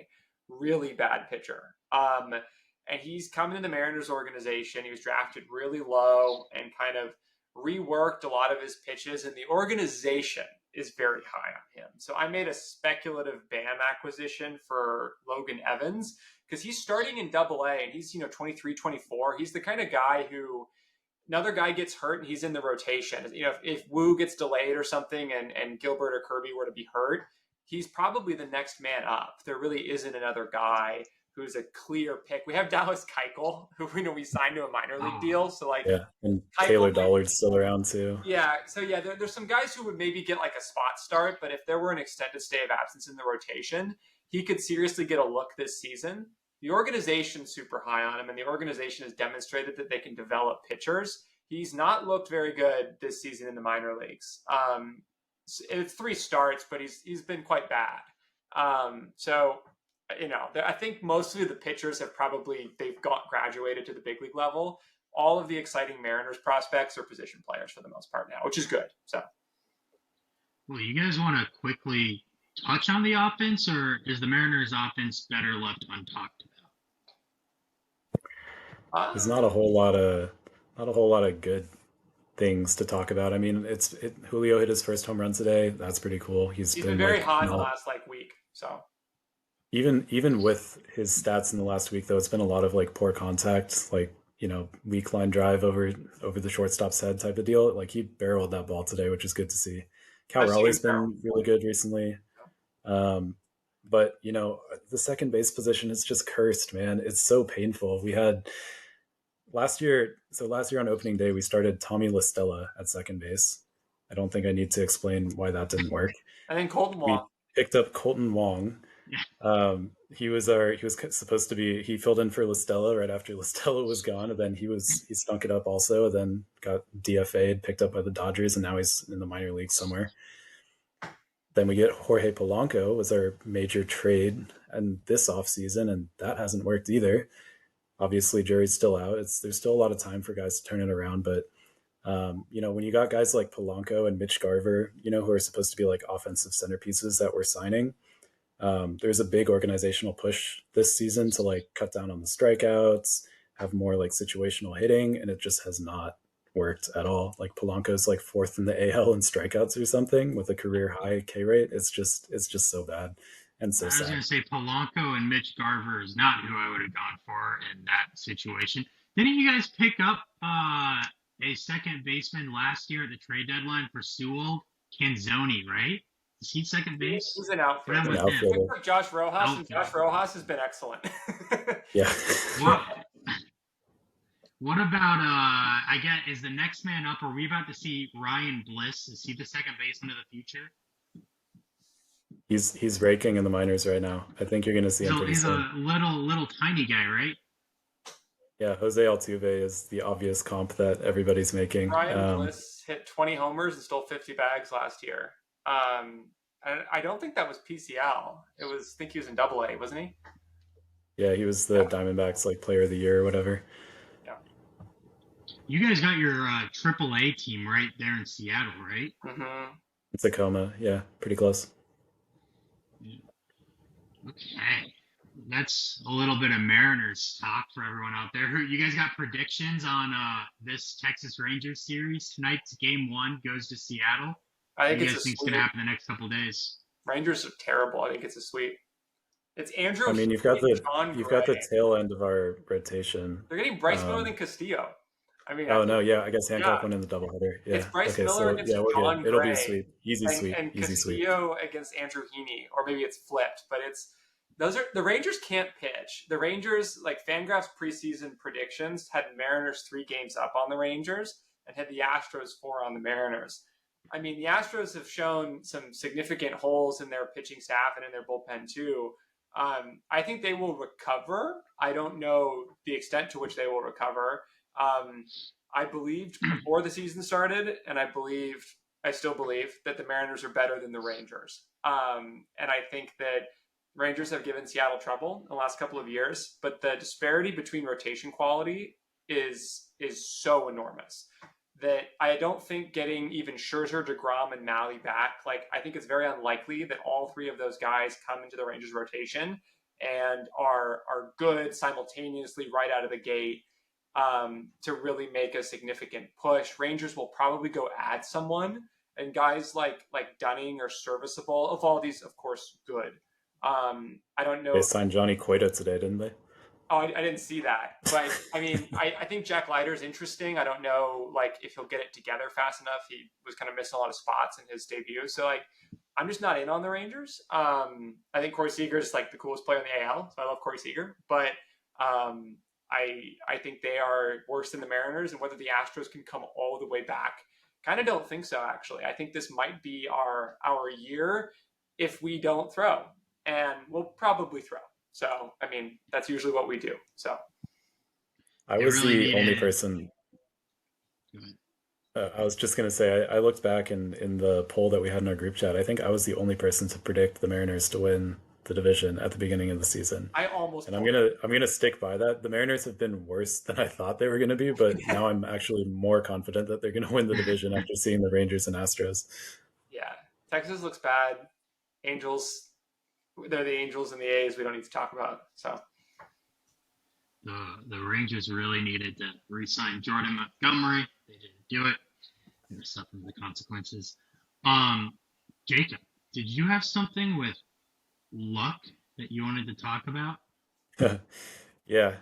Really bad pitcher. And he's come into the Mariners organization. He was drafted really low and kind of reworked a lot of his pitches, and the organization is very high on him. So I made a speculative BAM acquisition for Logan Evans because he's starting in AA and he's 23, 24. He's the kind of guy who another guy gets hurt and he's in the rotation. If Wu gets delayed or something and Gilbert or Kirby were to be hurt, he's probably the next man up. There really isn't another guy who's a clear pick. We have Dallas Keuchel, who we signed to a minor league deal. So and Keuchel, Taylor Dollard's still around too. Yeah. So there's some guys who would maybe get like a spot start, but if there were an extended stay of absence in the rotation, he could seriously get a look this season. The organization's super high on him, and the organization has demonstrated that they can develop pitchers. He's not looked very good this season in the minor leagues. It's 3 starts, but he's been quite bad. I think most of the pitchers they've graduated to the big league level. All of the exciting Mariners prospects are position players for the most part now, which is good. So, well, you guys want to quickly touch on the offense, or is the Mariners offense better left untalked about? There's not a whole lot of good things to talk about. I mean, Julio hit his first home run today. That's pretty cool. He's been very hot in the last week. So even with his stats in the last week, though, it's been a lot of like poor contact, like weak line drive over the shortstop's head type of deal. Like he barreled that ball today, which is good to see. Cal Raleigh's been really good recently. But the second base position is just cursed, man. It's so painful. We had last year on opening day, we started Tommy LaStella at second base. I don't think I need to explain why that didn't work. And then Colton Wong. We picked up Colton Wong. He filled in for LaStella right after LaStella was gone, and then he stunk it up also, and then got DFA'd, picked up by the Dodgers, and now he's in the minor league somewhere. Then we get Jorge Polanco was our major trade and this offseason, and that hasn't worked either. Obviously, Jerry's still out. There's still a lot of time for guys to turn it around, but when you got guys like Polanco and Mitch Garver, who are supposed to be like offensive centerpieces that we're signing, there's a big organizational push this season to like cut down on the strikeouts, have more like situational hitting, and it just has not worked at all. Like Polanco's like 4th in the AL in strikeouts or something with a career high K rate. It's just so bad and so sad. I was going to say Polanco and Mitch Garver is not who I would have gone for in that situation. Didn't you guys pick up a second baseman last year at the trade deadline for Sewell? Canzoni, right? Is he second base? He's an outfielder. Josh Rojas, and Josh Rojas has been excellent. Yeah. What about is the next man up? Are we about to see Ryan Bliss? Is he the second baseman of the future? He's raking in the minors right now. I think you're going to see him pretty soon. He's a little tiny guy, right? Yeah, Jose Altuve is the obvious comp that everybody's making. Ryan Bliss hit 20 homers and stole 50 bags last year. And I don't think that was PCL. I think he was in Double A, wasn't he? Yeah, he was the Diamondbacks like Player of the Year or whatever. Yeah. You guys got your AAA team right there in Seattle, right? Mm-hmm. Tacoma, yeah, pretty close. Okay. That's a little bit of Mariners talk for everyone out there. You guys got predictions on this Texas Rangers series? Tonight's game 1 goes to Seattle. I think what do you it's guys a think's sweep. going to happen the next couple days? Rangers are terrible. I think it's a sweep. It's Andrew. I mean, you've got the tail end of our rotation. They're getting Bryce Miller than Castillo. I mean, oh no, yeah, I guess Hancock went in the doubleheader. Yeah, it's Bryce okay, Miller so against we're John good. It'll Gray be a sweep, easy sweep, and easy sweep. Castillo against Andrew Heaney, or maybe it's flipped. But the Rangers can't pitch. The Rangers, like Fangraphs preseason predictions, had Mariners 3 games up on the Rangers and had the Astros 4 on the Mariners. I mean, the Astros have shown some significant holes in their pitching staff and in their bullpen too. I think they will recover. I don't know the extent to which they will recover. I believed before the season started, and I still believe that the Mariners are better than the Rangers. And I think that Rangers have given Seattle trouble in the last couple of years, but the disparity between rotation quality is so enormous that I don't think getting even Scherzer, DeGrom, and Malley back, like I think it's very unlikely that all 3 of those guys come into the Rangers rotation and are good simultaneously right out of the gate to really make a significant push. Rangers will probably go add someone, and guys like Dunning are serviceable. Of all these, of course, good. I don't know. They signed Johnny Cueto today, didn't they? Oh, I didn't see that. But, I mean, I think Jack Leiter's interesting. I don't know, like, if he'll get it together fast enough. He was kind of missing a lot of spots in his debut. So, like, I'm just not in on the Rangers. I think Corey Seager is, like, the coolest player in the AL. So I love Corey Seager. But I think they are worse than the Mariners. And whether the Astros can come all the way back, kind of don't think so, actually. I think this might be our year if we don't throw. And we'll probably throw. So, I mean, that's usually what we do. So, I was the only person. I was just going to say, I looked back in the poll that we had in our group chat. I think I was the only person to predict the Mariners to win the division at the beginning of the season. And I'm gonna stick by that. The Mariners have been worse than I thought they were going to be, but now I'm actually more confident that they're going to win the division after seeing the Rangers and Astros. Yeah, Texas looks bad. Angels. They're the Angels and the A's we don't need to talk about. So the Rangers really needed to re-sign Jordan Montgomery. They didn't do it. They're suffering the consequences. Jacob, did you have something with luck that you wanted to talk about? Yeah.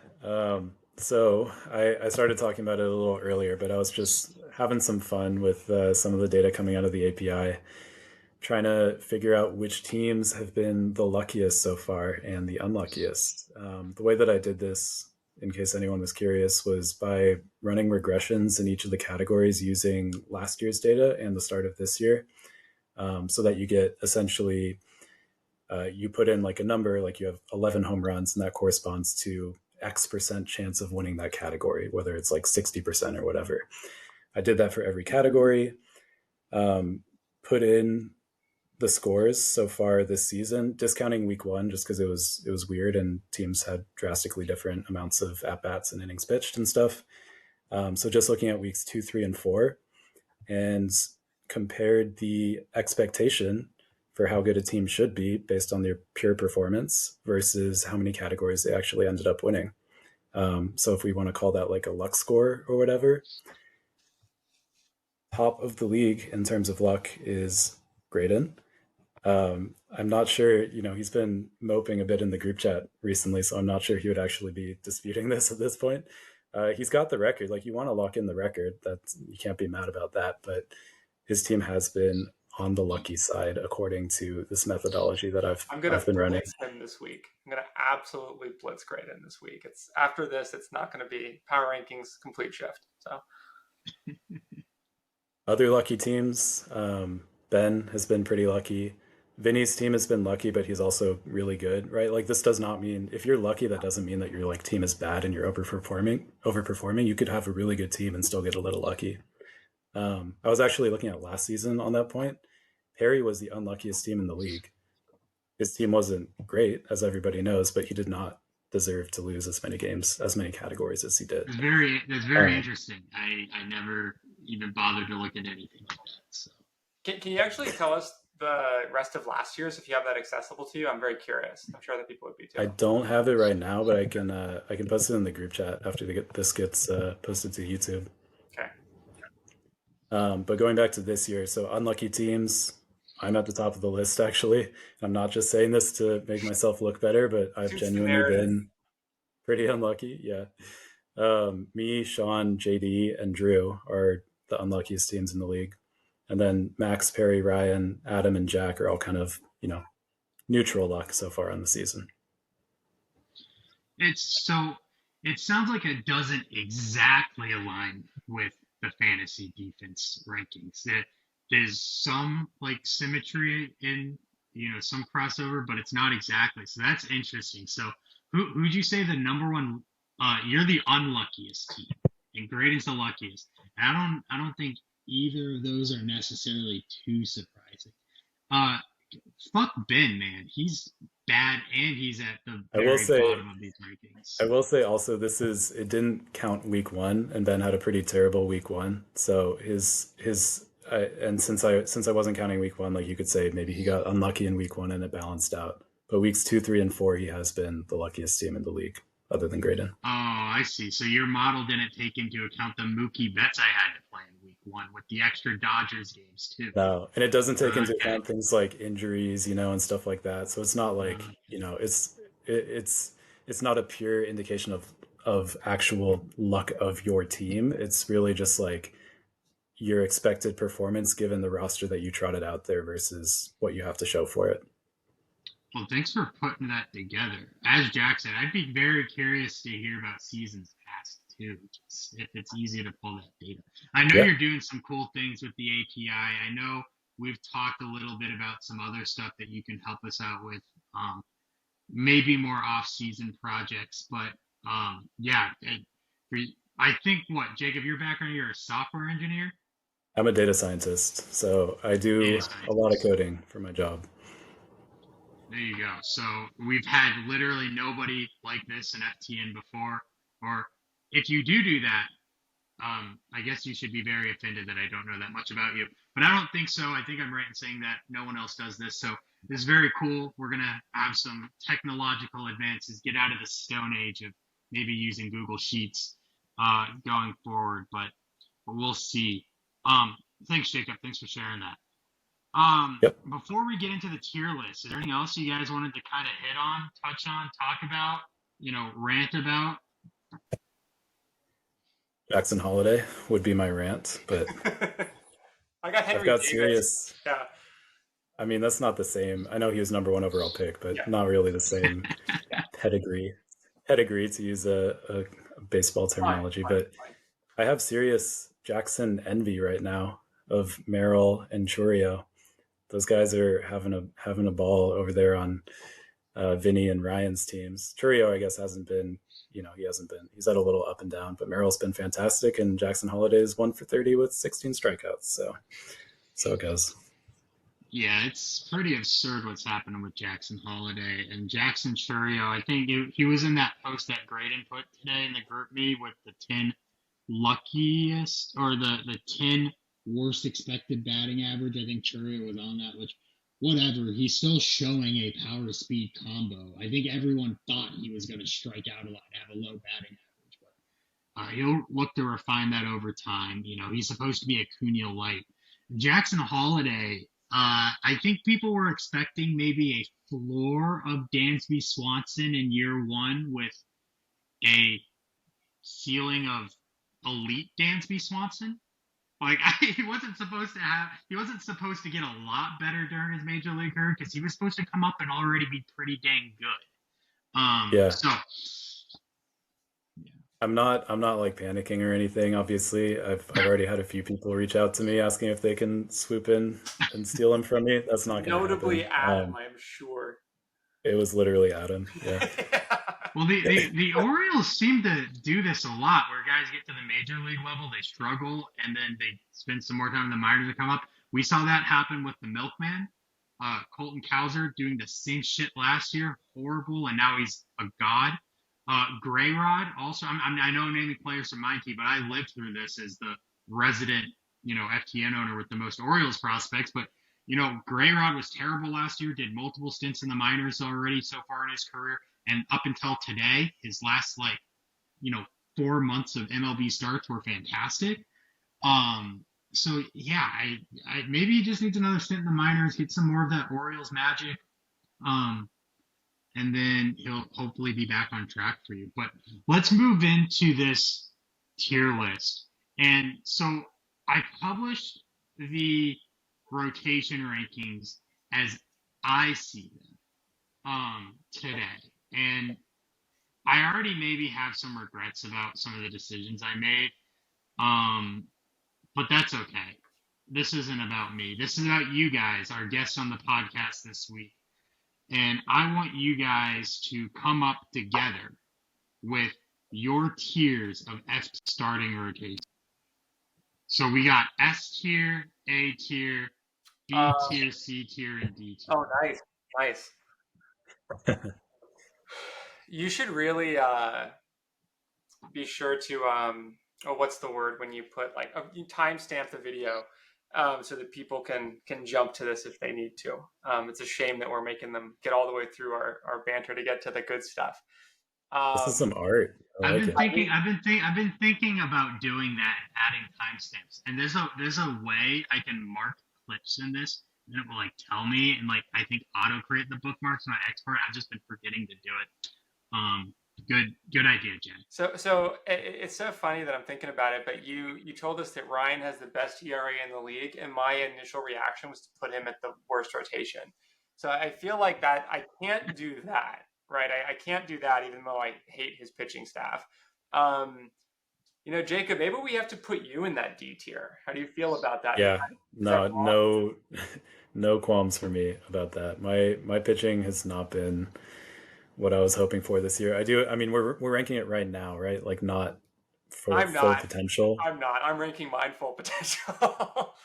So I started talking about it a little earlier, but I was just having some fun with some of the data coming out of the API, trying to figure out which teams have been the luckiest so far and the unluckiest. The way that I did this, in case anyone was curious, was by running regressions in each of the categories using last year's data and the start of this year, so that you get essentially, you put in like a number, like you have 11 home runs, and that corresponds to X% chance of winning that category, whether it's like 60% or whatever. I did that for every category, put in the scores so far this season, discounting week 1 just because it was weird and teams had drastically different amounts of at-bats and innings pitched and stuff. So just looking at weeks 2, 3, and 4, and compared the expectation for how good a team should be based on their pure performance versus how many categories they actually ended up winning. So if we want to call that like a luck score or whatever, top of the league in terms of luck is Graydon. I'm not sure, he's been moping a bit in the group chat recently, so I'm not sure he would actually be disputing this at this point. He's got the record. Like, you want to lock in the record. You can't be mad about that. But his team has been on the lucky side according to this methodology that I've been running. Blitz him this week. I'm gonna absolutely blitz Graydon this week. After this, it's not going to be power rankings complete shift. So other lucky teams, Ben has been pretty lucky. Vinny's team has been lucky, but he's also really good, right? Like this does not mean if you're lucky, that doesn't mean that your like team is bad and you're overperforming. You could have a really good team and still get a little lucky. I was actually looking at last season on that point. Perry was the unluckiest team in the league. His team wasn't great, as everybody knows, but he did not deserve to lose as many games, as many categories as he did. That's very interesting. I never even bothered to look at anything like that. So. Can you actually tell us the rest of last year's if you have that accessible to you? I'm very curious. I'm sure that people would be too. I don't have it right now, but I can post it in the group chat after this gets posted to YouTube. Okay. But going back to this year, so unlucky teams, I'm at the top of the list actually. I'm not just saying this to make myself look better, but I've genuinely been pretty unlucky. Yeah. Me, Sean, JD, and Drew are the unluckiest teams in the league. And then Max, Perry, Ryan, Adam, and Jack are all kind of, neutral luck so far on the season. It sounds like it doesn't exactly align with the fantasy defense rankings. There's some like symmetry in, some crossover, but it's not exactly. So that's interesting. So who'd you say the number one? You're the unluckiest team, and Graydon's the luckiest. And I don't think either of those are necessarily too surprising. Fuck Ben, man. He's bad, and he's at the bottom of these rankings. I will say also it didn't count week 1, and Ben had a pretty terrible week 1. So and since I wasn't counting week 1, like you could say maybe he got unlucky in week 1 and it balanced out. But weeks 2, 3, and 4, he has been the luckiest team in the league, other than Graydon. Oh, I see. So your model didn't take into account the Mookie Betts I had to play in week 1 with the extra Dodgers games too. No, and it doesn't take into account things like injuries, and stuff like that. So it's not like it's not a pure indication of actual luck of your team. It's really just like your expected performance given the roster that you trotted out there versus what you have to show for it. Well, thanks for putting that together. As Jack said, I'd be very curious to hear about seasons past too, just if it's easy to pull that data. I know you're doing some cool things with the API. I know we've talked a little bit about some other stuff that you can help us out with, maybe more off-season projects. But I think Jacob, your background, you're a software engineer? I'm a data scientist, so I do a lot of coding for my job. There you go. So we've had literally nobody like this in FTN before. Or if you do that, I guess you should be very offended that I don't know that much about you. But I don't think so. I think I'm right in saying that no one else does this. So this is very cool. We're going to have some technological advances, get out of the stone age of maybe using Google Sheets going forward. But we'll see. Thanks, Jacob. Thanks for sharing that. Before we get into the tier list, is there anything else you guys wanted to kind of hit on, touch on, talk about, rant about? Jackson Holiday would be my rant, but I got Henry I've got Davis. serious. Yeah. I mean, that's not the same. I know he was number 1 overall pick, but not really the same pedigree to use a baseball terminology. But I have serious Jackson envy right now of Merrill and Churio. Those guys are having a ball over there on Vinny and Ryan's teams. Churio, I guess, hasn't been. He's had a little up and down, but Merrill's been fantastic, and Jackson Holiday is 1 for 30 with 16 strikeouts. So it goes. Yeah, it's pretty absurd what's happening with Jackson Holiday and Jackson Churio. I think he was in that post that Graydon put today in the group me with the 10 luckiest or the 10 worst expected batting average. I think Churio was on that, which whatever. He's still showing a power speed combo. I think everyone thought he was going to strike out a lot and have a low batting average, but he'll look to refine that over time. He's supposed to be a Cunha light. Jackson Holiday, I think people were expecting maybe a floor of Dansby Swanson in year 1 with a ceiling of elite Dansby Swanson. Like he wasn't supposed to get a lot better during his major league career because he was supposed to come up and already be pretty dang good. I'm not like panicking or anything. Obviously, I've already had a few people reach out to me asking if they can swoop in and steal him from me. That's not going to Notably happen. Adam, I'm sure. It was literally Adam. Yeah. Well, the Orioles seem to do this a lot, where guys get to the major league level, they struggle, and then they spend some more time in the minors to come up. We saw that happen with the Milkman, Colton Cowser, doing the same shit last year, horrible, and now he's a god. Gray Rod also. I know I'm naming players from my team, but I lived through this as the resident, FTN owner with the most Orioles prospects. But Gray Rod was terrible last year. Did multiple stints in the minors already so far in his career, and up until today, his last 4 months of MLB starts were fantastic. So yeah, I maybe he just needs another stint in the minors, get some more of that Orioles magic. And then he'll hopefully be back on track for you. But let's move into this tier list. And so I published the rotation rankings as I see them today. And I already maybe have some regrets about some of the decisions I made. But that's okay. This isn't about me. This is about you guys, our guests on the podcast this week. And I want you guys to come up together with your tiers of F starting rotation. So we got S tier, A tier, B tier, C tier, and D tier. Oh, nice. You should really be sure to what's the word when you put you timestamp the video so that people can jump to this if they need to. It's a shame that we're making them get all the way through our banter to get to the good stuff. This is some art. I've been thinking about doing that and adding timestamps. And there's a way I can mark clips in this, and it will tell me, and I think auto create the bookmarks on my export. I've just been forgetting to do it. Good idea, Jen. So it's so funny that I'm thinking about it, but you told us that Ryan has the best ERA in the league, and my initial reaction was to put him at the worst rotation. So I feel like that I can't do that, right? I can't do that even though I hate his pitching staff. Jacob, maybe we have to put you in that D tier. How do you feel about that? Yeah, no qualms for me about that. My pitching has not been what I was hoping for this year. I mean, we're ranking it right now, right? Not for full potential. I'm not. I'm ranking mine full potential.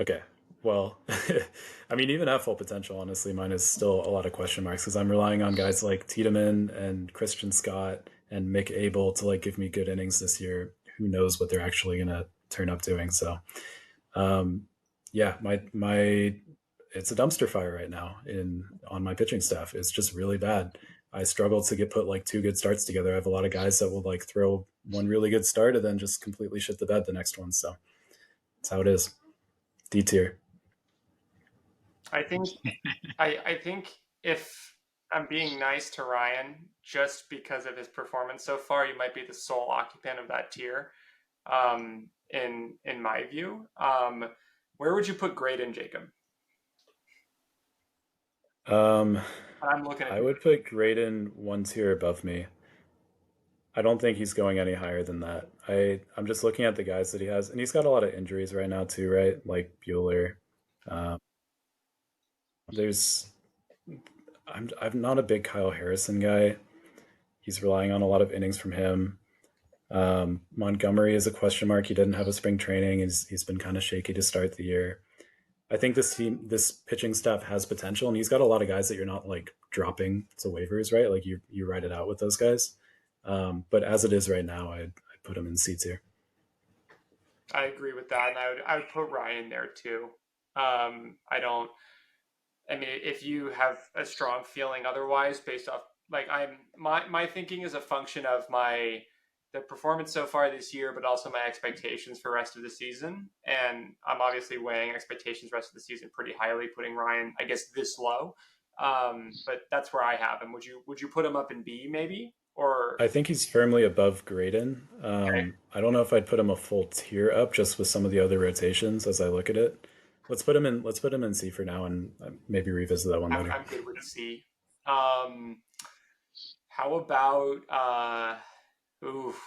Okay. Well, I mean, even at full potential, honestly, mine is still a lot of question marks because I'm relying on guys like Tiedemann and Christian Scott and Mick Abel to give me good innings this year. Who knows what they're actually going to turn up doing? So, yeah, my it's a dumpster fire right now on my pitching staff. It's just really bad. I struggled to put 2 good starts together. I have a lot of guys that will throw one really good start and then just completely shit the bed the next one. So that's how it is. D tier. I think if I'm being nice to Ryan, just because of his performance so far, you might be the sole occupant of that tier. In my view, where would you put Graydon, Jacob? I'm looking at I would put Graydon 1 tier above me. I don't think he's going any higher than that. I'm just looking at the guys that he has, and he's got a lot of injuries right now too, right? Like Bueller. I'm not a big Kyle Harrison guy. He's relying on a lot of innings from him. Montgomery is a question mark. He didn't have a spring training. He's been kind of shaky to start the year. I think this pitching staff has potential, and he's got a lot of guys that you're not dropping to waivers, right? You ride it out with those guys. But as it is right now, I'd put him in C tier. I agree with that, and I would put Ryan there too. If you have a strong feeling otherwise, based off my thinking is a function of the performance so far this year, but also my expectations for rest of the season. And I'm obviously weighing expectations rest of the season pretty highly, putting Ryan, I guess, this low. But that's where I have him. Would you put him up in B maybe? Or I think he's firmly above Graydon. Okay. I don't know if I'd put him a full tier up just with some of the other rotations as I look at it. Let's put him in C for now and maybe revisit that one later. I'm good with C. How about Oof.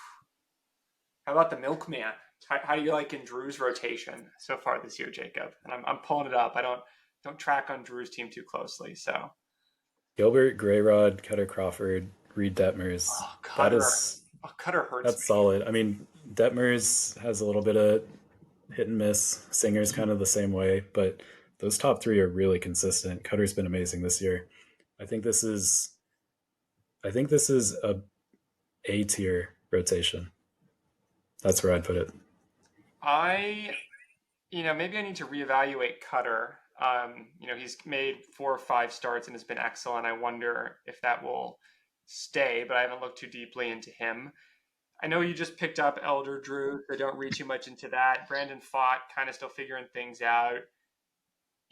How about the milkman? How do you like in Drew's rotation so far this year, Jacob? And I'm pulling it up. I don't track on Drew's team too closely, so. Gilbert, Grayrod, Cutter Crawford, Reed Detmers. Oh, Cutter. Cutter hurts That's me. solid. I mean, Detmers has a little bit of hit and miss. Singer's kind of the same way, but those top three are really consistent. Cutter's been amazing this year. I think this is a A tier rotation. That's where I'd put it. Maybe I need to reevaluate Cutter. He's made 4 or 5 starts and has been excellent. I wonder if that will stay, but I haven't looked too deeply into him. I know you just picked up Elder Drew, so don't read too much into that. Brandon Fott kind of still figuring things out.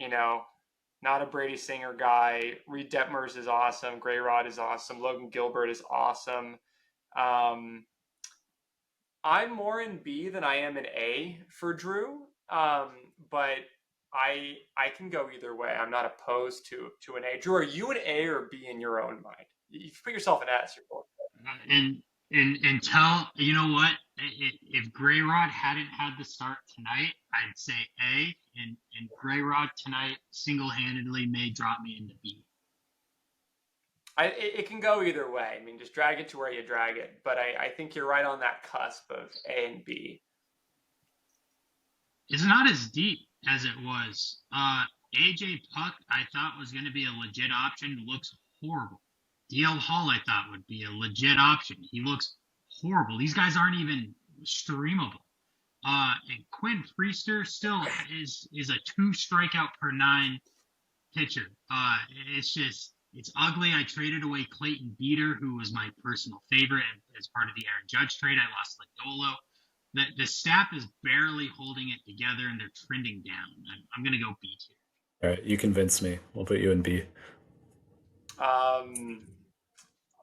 Not a Brady Singer guy. Reed Detmers is awesome. Grayrod is awesome. Logan Gilbert is awesome. I'm more in B than I am in A for Drew, but I can go either way. I'm not opposed to an A. Drew, are you an A or B in your own mind? If you put yourself in S, you're both. And tell you know what, if Grayrod hadn't had the start tonight, I'd say A, and Grayrod tonight single-handedly may drop me into B. It can go either way. I mean, just drag it to where you drag it. But I think you're right on that cusp of A and B. It's not as deep as it was. AJ Puck, I thought was going to be a legit option. Looks horrible. DL Hall, I thought would be a legit option. He looks horrible. These guys aren't even streamable. And Quinn Priester still is a 2 strikeout per 9 pitcher. It's ugly. I traded away Clayton Beater, who was my personal favorite as part of the Aaron Judge trade. I lost Lindolo. The staff is barely holding it together, and they're trending down. I'm going to go B tier. All right, you convinced me. We'll put you in B.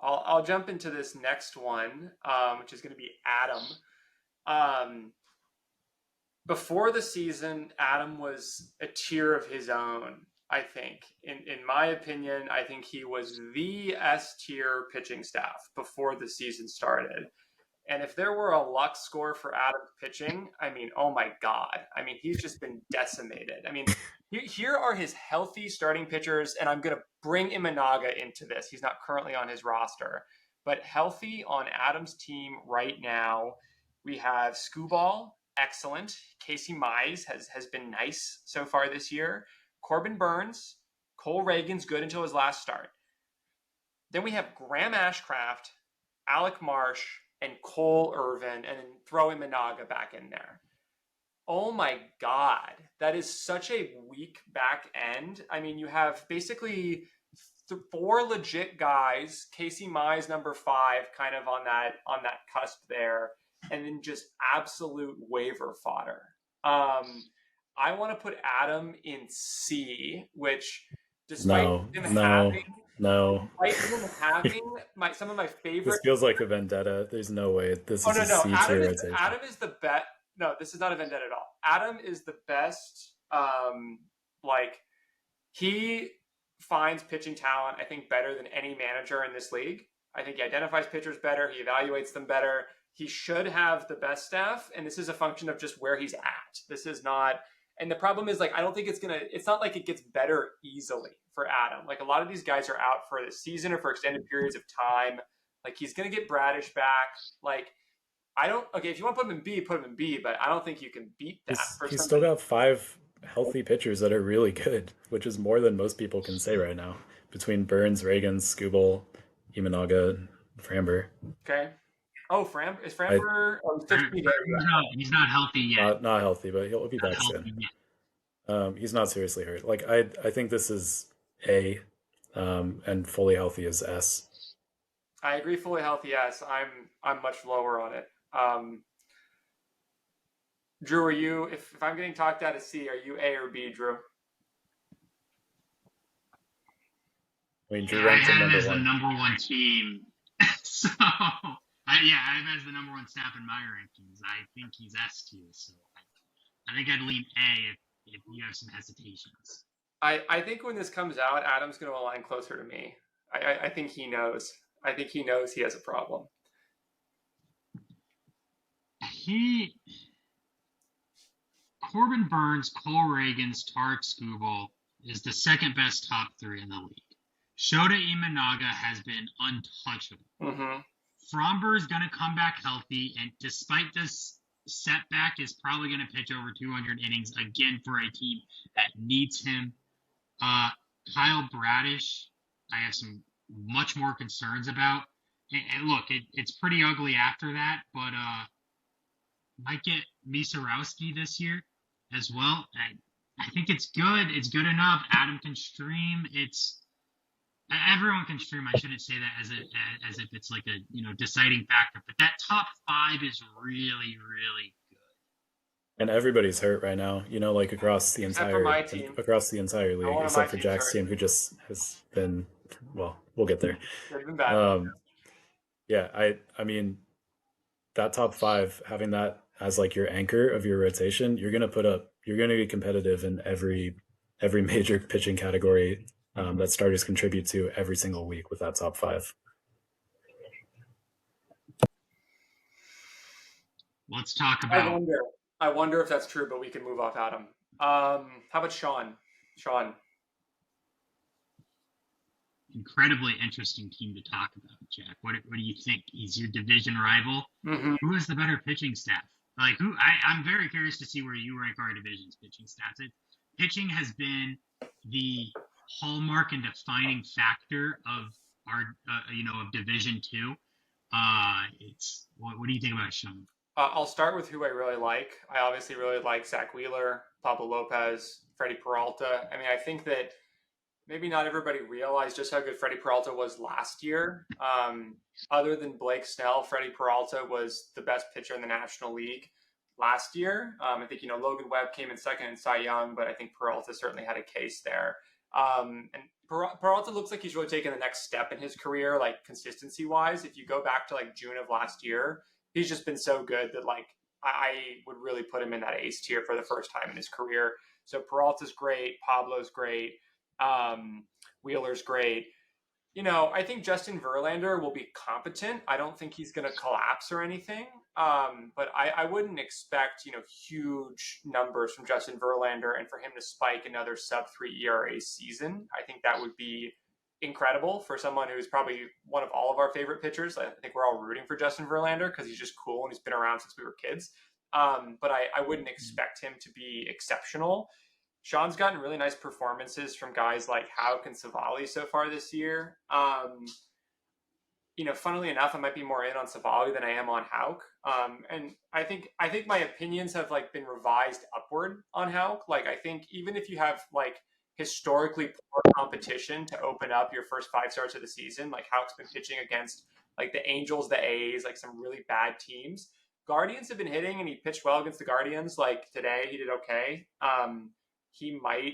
I'll jump into this next one, which is going to be Adam. Before the season, Adam was a tier of his own, I think. In my opinion, I think he was the S tier pitching staff before the season started. And if there were a luck score for Adam's pitching, I mean, oh my God. I mean, he's just been decimated. I mean, here are his healthy starting pitchers, and I'm going to bring Imanaga into this. He's not currently on his roster. But healthy on Adam's team right now, we have Skubal, excellent. Casey Mize has been nice so far this year. Corbin Burns, Cole Reagan's good until his last start. Then we have Graham Ashcraft, Alec Marsh, and Cole Irvin, and then throw Imanaga back in there. Oh my God, that is such a weak back end. I mean, you have basically 4 legit guys, Casey Mize number 5, kind of on that cusp there, and then just absolute waiver fodder. I want to put Adam in C, which despite him having some of my favorite. This feels like a vendetta. There's no way this is a C tier rotation. Adam is the best. No, this is not a vendetta at all. Adam is the best. He finds pitching talent, I think, better than any manager in this league. I think he identifies pitchers better. He evaluates them better. He should have the best staff, and this is a function of just where he's at. This is not. And the problem is, I don't think it's not like it gets better easily for Adam. A lot of these guys are out for the season or for extended periods of time. He's going to get Bradish back. If you want to put him in B, put him in B, but I don't think you can beat that. He's still got 5 healthy pitchers that are really good, which is more than most people can say right now. Between Burns, Reagan, Skubal, Imanaga, Framber. Okay. Oh, is Framber? He's not healthy yet. Not healthy, but he'll be back soon. He's not seriously hurt. I think this is A, and fully healthy is S. I agree. Fully healthy S. I'm much lower on it. Drew, are you? If I'm getting talked out of C, are you A or B, Drew? I mean, Drew ranked him as the number 1 team, so. I have him as the number 1 staff in my rankings. I think he's S tier, so I think I'd lean A if you have some hesitations. I think when this comes out, Adam's going to align closer to me. I think he knows. I think he knows he has a problem. Corbin Burns, Cole Reagans, Tarek Skubal is the second best top three in the league. Shota Imanaga has been untouchable. Mm-hmm. Fromber is going to come back healthy, and despite this setback, is probably going to pitch over 200 innings again for a team that needs him. Kyle Bradish, I have some much more concerns about. And look, it's pretty ugly after that, but might get Misarowski this year as well. I think it's good. It's good enough. Adam can stream. Everyone can stream. I shouldn't say that as if it's like a deciding factor. But that top five is really, really good. And everybody's hurt right now. Like across the Except entire for my team. across the entire league, One of except my for team's Jack's hurt. team, who just has been. Well, we'll get there. They've been bad. Yeah, I mean, that top five, having that as like your anchor of your rotation, you're gonna be competitive in every major pitching category that starters contribute to every single week with that top five. Let's talk about. I wonder if that's true, but we can move off Adam. How about Sean? Sean. Incredibly interesting team to talk about, Jack. What do you think? He's your division rival. Mm-hmm. Who has the better pitching staff? Like I'm very curious to see where you rank our division's pitching stats. Pitching has been the hallmark and defining factor of our of Division 2. What do you think about it, Sean? I'll start with who I really like. I obviously really like Zach Wheeler, Pablo Lopez, Freddie Peralta. I mean, I think that maybe not everybody realized just how good Freddie Peralta was last year. Other than Blake Snell, Freddie Peralta was the best pitcher in the National League last year. I think, Logan Webb came in second in Cy Young, but I think Peralta certainly had a case there. And Peralta looks like he's really taken the next step in his career, like consistency-wise. If you go back to like June of last year, he's just been so good that like I would really put him in that ace tier for the first time in his career. So Peralta's great, Pablo's great, Wheeler's great. I think Justin Verlander will be competent. I don't think he's going to collapse or anything. But I wouldn't expect, huge numbers from Justin Verlander and for him to spike another sub-3 ERA season. I think that would be incredible for someone who's probably one of all of our favorite pitchers. I think we're all rooting for Justin Verlander because he's just cool and he's been around since we were kids. But I wouldn't expect him to be exceptional. Sean's gotten really nice performances from guys like Houck and Savali so far this year. Funnily enough, I might be more in on Savali than I am on Houck. And I think my opinions have like been revised upward on Houck. Like I think even if you have like historically poor competition to open up your first 5 starts of the season, like Houck's been pitching against like the Angels, the A's, like some really bad teams. Guardians have been hitting, and he pitched well against the Guardians. Like today, he did okay. He might,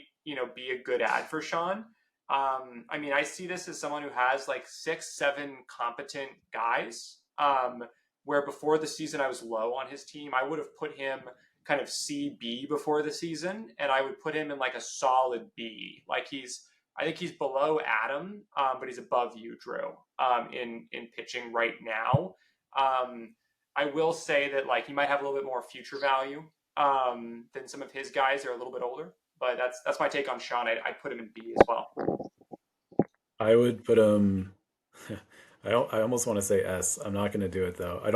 be a good ad for Sean. I see this as someone who has like 6-7 competent guys, where before the season I was low on his team. I would have put him kind of CB before the season, and I would put him in like a solid B. Like I think he's below Adam, but he's above you, Drew, in pitching right now. I will say that like he might have a little bit more future value than some of his guys that are a little bit older. But that's my take on Sean. I'd put him in B as well. I would put him. I almost want to say S. I'm not going to do it though. I'm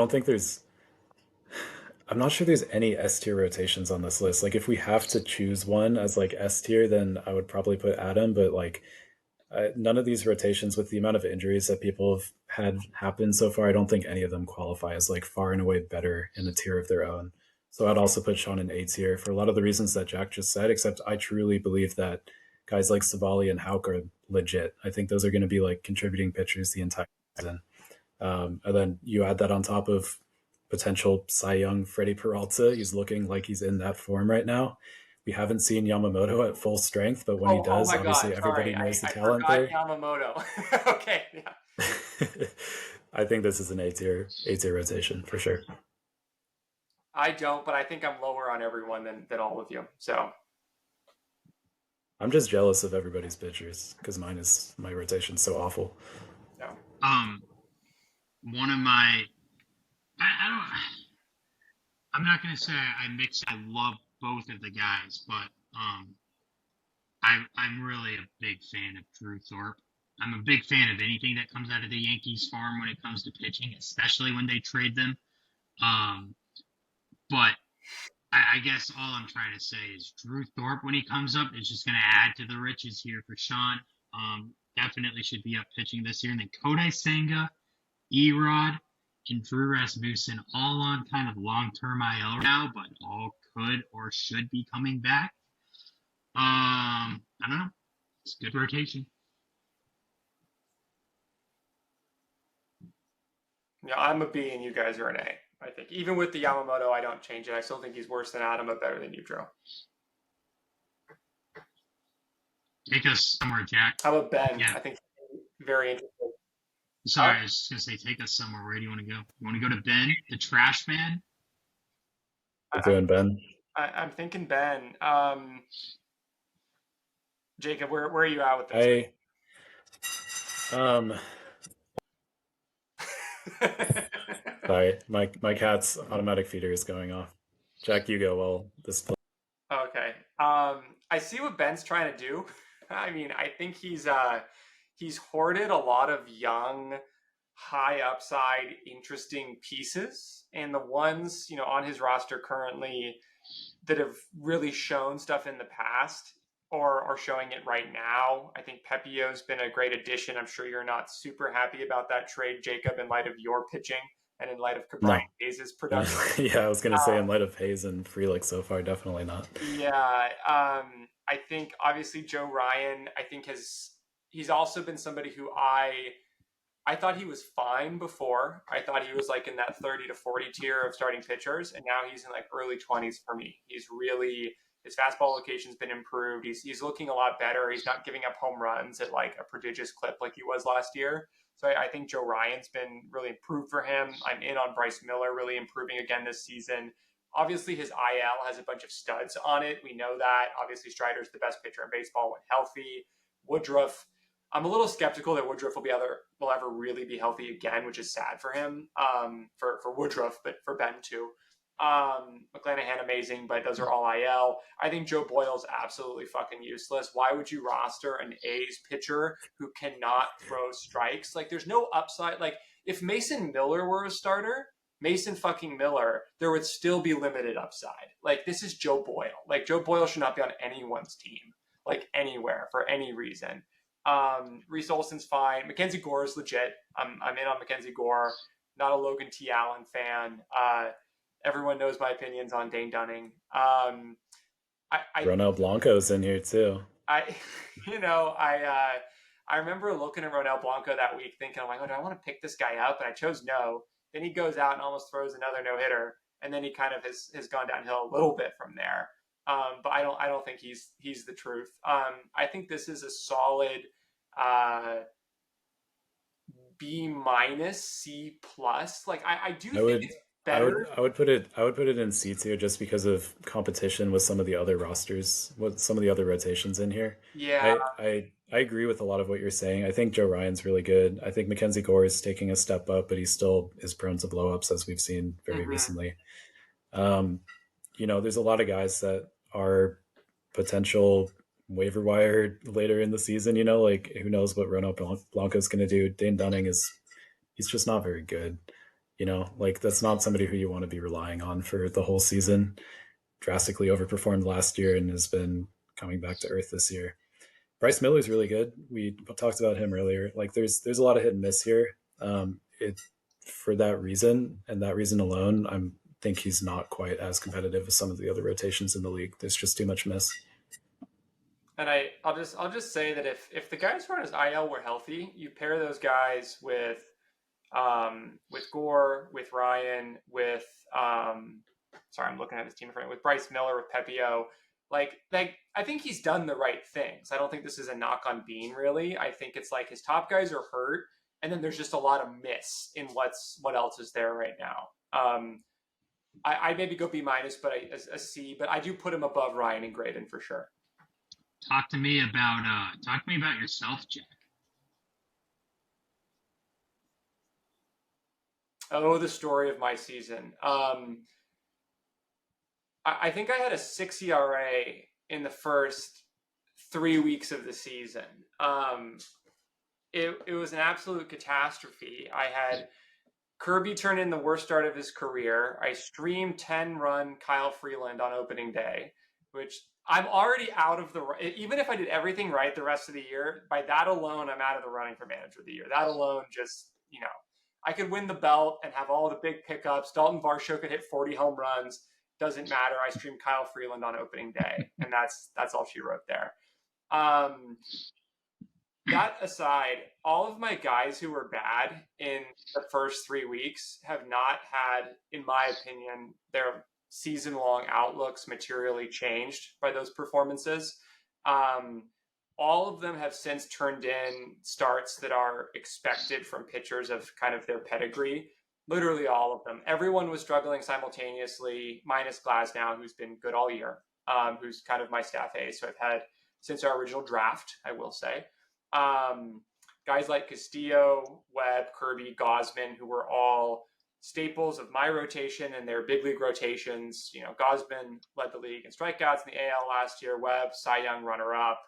not sure there's any S tier rotations on this list. Like if we have to choose one as like S tier, then I would probably put Adam. But like none of these rotations, with the amount of injuries that people have had happen so far, I don't think any of them qualify as like far and away better in a tier of their own. So I'd also put Sean in A tier for a lot of the reasons that Jack just said, except I truly believe that guys like Savali and Houck are legit. I think those are going to be like contributing pitchers the entire season. And then you add that on top of potential Cy Young Freddie Peralta. He's looking like he's in that form right now. We haven't seen Yamamoto at full strength, but when he does, obviously everybody knows the talent there. Yamamoto. Okay, yeah. I think this is an A tier rotation for sure. I don't, but I think I'm lower on everyone than all of you. So I'm just jealous of everybody's pitchers because my rotation's so awful. No. One of my, I I'm not gonna say I love both of the guys, but I'm really a big fan of Drew Thorpe. I'm a big fan of anything that comes out of the Yankees farm when it comes to pitching, especially when they trade them. But I guess all I'm trying to say is Drew Thorpe, when he comes up, is just going to add to the riches here for Sean. Definitely should be up pitching this year. And then Kodai Senga, Erod, and Drew Rasmussen all on kind of long-term IL now, but all could or should be coming back. I don't know. It's a good rotation. Yeah, I'm a B and you guys are an A. I think even with the Yamamoto, I don't change it. I still think he's worse than Adam, but better than you, Joe. Take us somewhere, Jack. How about Ben? Yeah. I think very interesting. Sorry, I was just going to say, take us somewhere. Where do you want to go? You want to go to Ben, the trash man? We're doing Ben. I'm thinking Ben. Jacob, where are you at with this? Sorry, my cat's automatic feeder is going off. Jack, you go while this. Okay. I see what Ben's trying to do. I mean, I think he's hoarded a lot of young, high upside, interesting pieces, and the ones on his roster currently that have really shown stuff in the past or are showing it right now. I think Pepio's been a great addition. I'm sure you're not super happy about that trade, Jacob, in light of your pitching and in light of Brian Hayes' production. Yeah, I was going to say in light of Hayes and Frelick so far, definitely not. Yeah, I think obviously Joe Ryan, I think he's also been somebody who I thought he was fine before. I thought he was like in that 30 to 40 tier of starting pitchers, and now he's in like early 20s for me. His fastball location's been improved. He's looking a lot better. He's not giving up home runs at like a prodigious clip like he was last year. So I think Joe Ryan's been really improved for him. I'm in on Bryce Miller really improving again this season. Obviously, his IL has a bunch of studs on it. We know that. Obviously, Strider's the best pitcher in baseball when healthy. Woodruff, I'm a little skeptical that Woodruff will ever really be healthy again, which is sad for him, for Woodruff, but for Ben too. McClanahan amazing, but those are all IL. I think Joe Boyle's absolutely fucking useless. Why would you roster an A's pitcher who cannot throw strikes? Like, there's no upside. Like, if Mason Miller were a starter, Mason fucking Miller, there would still be limited upside. Like, this is Joe Boyle. Like, Joe Boyle should not be on anyone's team, like anywhere for any reason. Reese Olson's fine. Mackenzie Gore is legit. I'm in on Mackenzie Gore. Not a Logan T. Allen fan. Everyone knows my opinions on Dane Dunning. Ronel Blanco's in here too. I remember looking at Ronel Blanco that week thinking, I'm like, oh, do I want to pick this guy up? And I chose no. Then he goes out and almost throws another no-hitter. And then he kind of has gone downhill a little bit from there. But I don't think he's the truth. I think this is a solid B-, C+. Like I do think it's better. I would put it in C tier just because of competition with some of the other rosters, with some of the other rotations in here. Yeah. I agree with a lot of what you're saying. I think Joe Ryan's really good. I think Mackenzie Gore is taking a step up, but he still is prone to blow-ups as we've seen very recently. There's a lot of guys that are potential waiver wire later in the season, like who knows what Ronel Blanco's going to do. Dane Dunning he's just not very good. Like that's not somebody who you want to be relying on for the whole season. Drastically overperformed last year and has been coming back to earth this year. Bryce Miller's really good. We talked about him earlier. Like there's a lot of hit and miss here. For that reason and that reason alone, I think he's not quite as competitive as some of the other rotations in the league. There's just too much miss. And I'll just say that if the guys who are on his IL were healthy, you pair those guys with Gore, with Ryan, with sorry, I'm looking at his team in front of me, with Bryce Miller, with Pepio. Like I think he's done the right things. I don't think this is a knock on Bean really. I think it's like his top guys are hurt, and then there's just a lot of miss in what else is there right now. I maybe go B-, but a C, but I do put him above Ryan and Graydon for sure. Talk to me about yourself, Jack. Oh, the story of my season. I think I had a 6 ERA in the first 3 weeks of the season. It was an absolute catastrophe. I had Kirby turn in the worst start of his career. I streamed 10-run Kyle Freeland on opening day, which I'm already out of the. Even if I did everything right the rest of the year, by that alone, I'm out of the running for manager of the year. That alone, just I could win the belt and have all the big pickups. Dalton Varsho could hit 40 home runs. Doesn't matter. I streamed Kyle Freeland on opening day, and that's all she wrote there. That aside, all of my guys who were bad in the first 3 weeks have not had, in my opinion, their season-long outlooks materially changed by those performances. All of them have since turned in starts that are expected from pitchers of kind of their pedigree. Literally all of them. Everyone was struggling simultaneously, minus Glasnow, who's been good all year, who's kind of my staff ace. So I've had since our original draft, I will say. Guys like Castillo, Webb, Kirby, Gosman, who were all staples of my rotation and their big league rotations. Gosman led the league in strikeouts in the AL last year. Webb, Cy Young runner-up.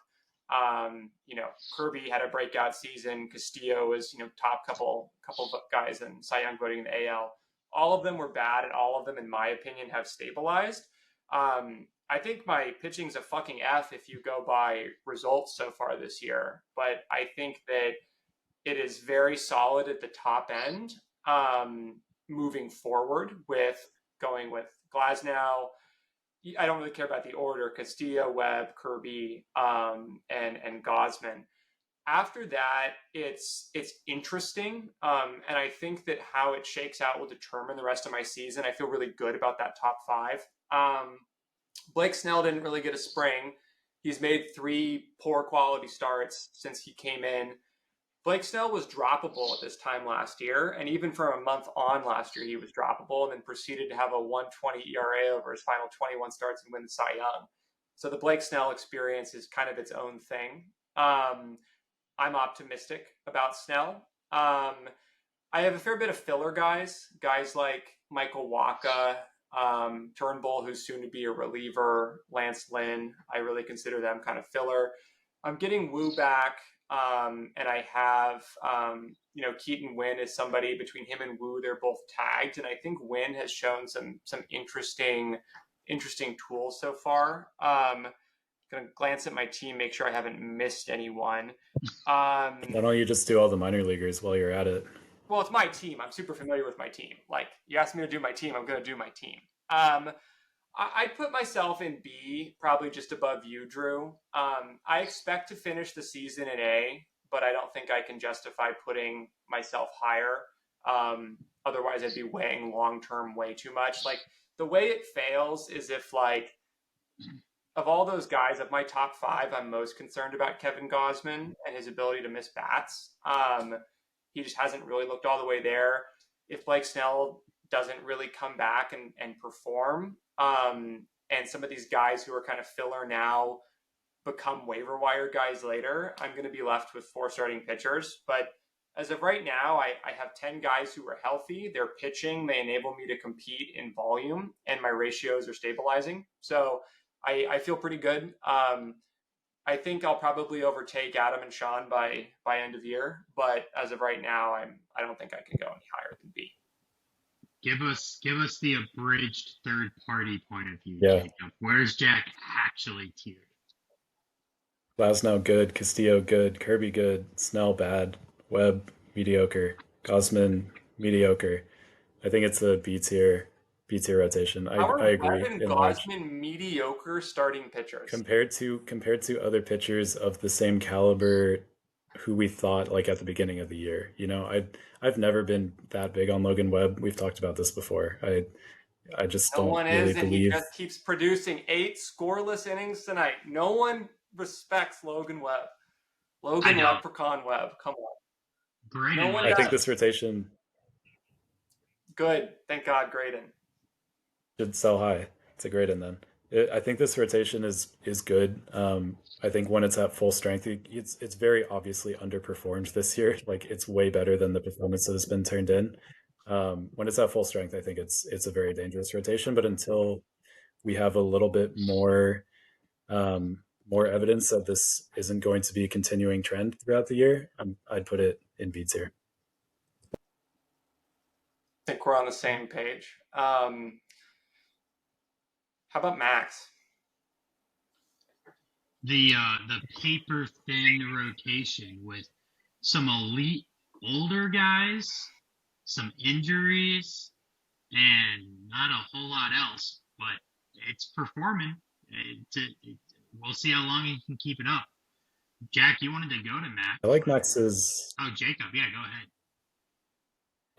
Kirby had a breakout season. Castillo was, top couple of guys in Cy Young voting in the AL. All of them were bad, and all of them, in my opinion, have stabilized. I think my pitching's a fucking F if you go by results so far this year, but I think that it is very solid at the top end, moving forward with going with Glasnow. I don't really care about the order: Castillo, Webb, Kirby, and Gosman. After that, it's interesting, and I think that how it shakes out will determine the rest of my season. I feel really good about that top 5. Blake Snell didn't really get a spring. He's made 3 poor quality starts since he came in. Blake Snell was droppable at this time last year, and even from a month on last year, he was droppable, and then proceeded to have a 1.20 ERA over his final 21 starts and win the Cy Young. So the Blake Snell experience is kind of its own thing. I'm optimistic about Snell. I have a fair bit of filler guys like Michael Waka, Turnbull, who's soon to be a reliever, Lance Lynn. I really consider them kind of filler. I'm getting Wu back, and I have, Keaton Wynn is somebody. Between him and Wu, they're both tagged, and I think Wynn has shown some interesting tools so far. Gonna glance at my team, make sure I haven't missed anyone. Why don't you just do all the minor leaguers while you're at it? Well, it's my team. I'm super familiar with my team. Like, you asked me to do my team, I'm going to do my team. I'd put myself in B, probably just above you, Drew. I expect to finish the season in A, but I don't think I can justify putting myself higher. Otherwise, I'd be weighing long-term way too much. Like, the way it fails is if, like, of all those guys, of my top 5, I'm most concerned about Kevin Gosman and his ability to miss bats. He just hasn't really looked all the way there. If Blake Snell doesn't really come back and perform, and some of these guys who are kind of filler now become waiver wire guys later, I'm going to be left with 4 starting pitchers. But as of right now, I have 10 guys who are healthy. Their pitching may enable me to compete in volume, and my ratios are stabilizing. So I feel pretty good. I think I'll probably overtake Adam and Sean by end of year, but as of right now, I don't think I can go any higher than B. Give us the abridged third party point of view, Yeah. Jacob. Where's Jack actually tiered? Glasnow good, Castillo good, Kirby good, Snell bad, Webb mediocre, Gosman mediocre. I think it's a B tier rotation. I agree. Webb and Gosman mediocre starting pitchers compared to other pitchers of the same caliber who we thought like at the beginning of the year. I've never been that big on Logan Webb. We've talked about this before. I just don't really believe. He just keeps producing 8 scoreless innings tonight. No one respects Logan Webb. Logan Leprechaun Webb. Come on. Great. No one I does. think this rotation good. Thank God, Graydon should sell high. It's a Graydon then. I think this rotation is good. I think when it's at full strength, it's very obviously underperformed this year. Like, it's way better than the performance that has been turned in. When it's at full strength, I think it's a very dangerous rotation. But until we have a little bit more more evidence that this isn't going to be a continuing trend throughout the year, I'd put it in B tier. I think we're on the same page. How about Max? The paper thin rotation with some elite older guys, some injuries, and not a whole lot else, but it's performing. We'll see how long he can keep it up. Jack, you wanted to go to Max. I like Max's. Oh, Jacob, yeah, go ahead.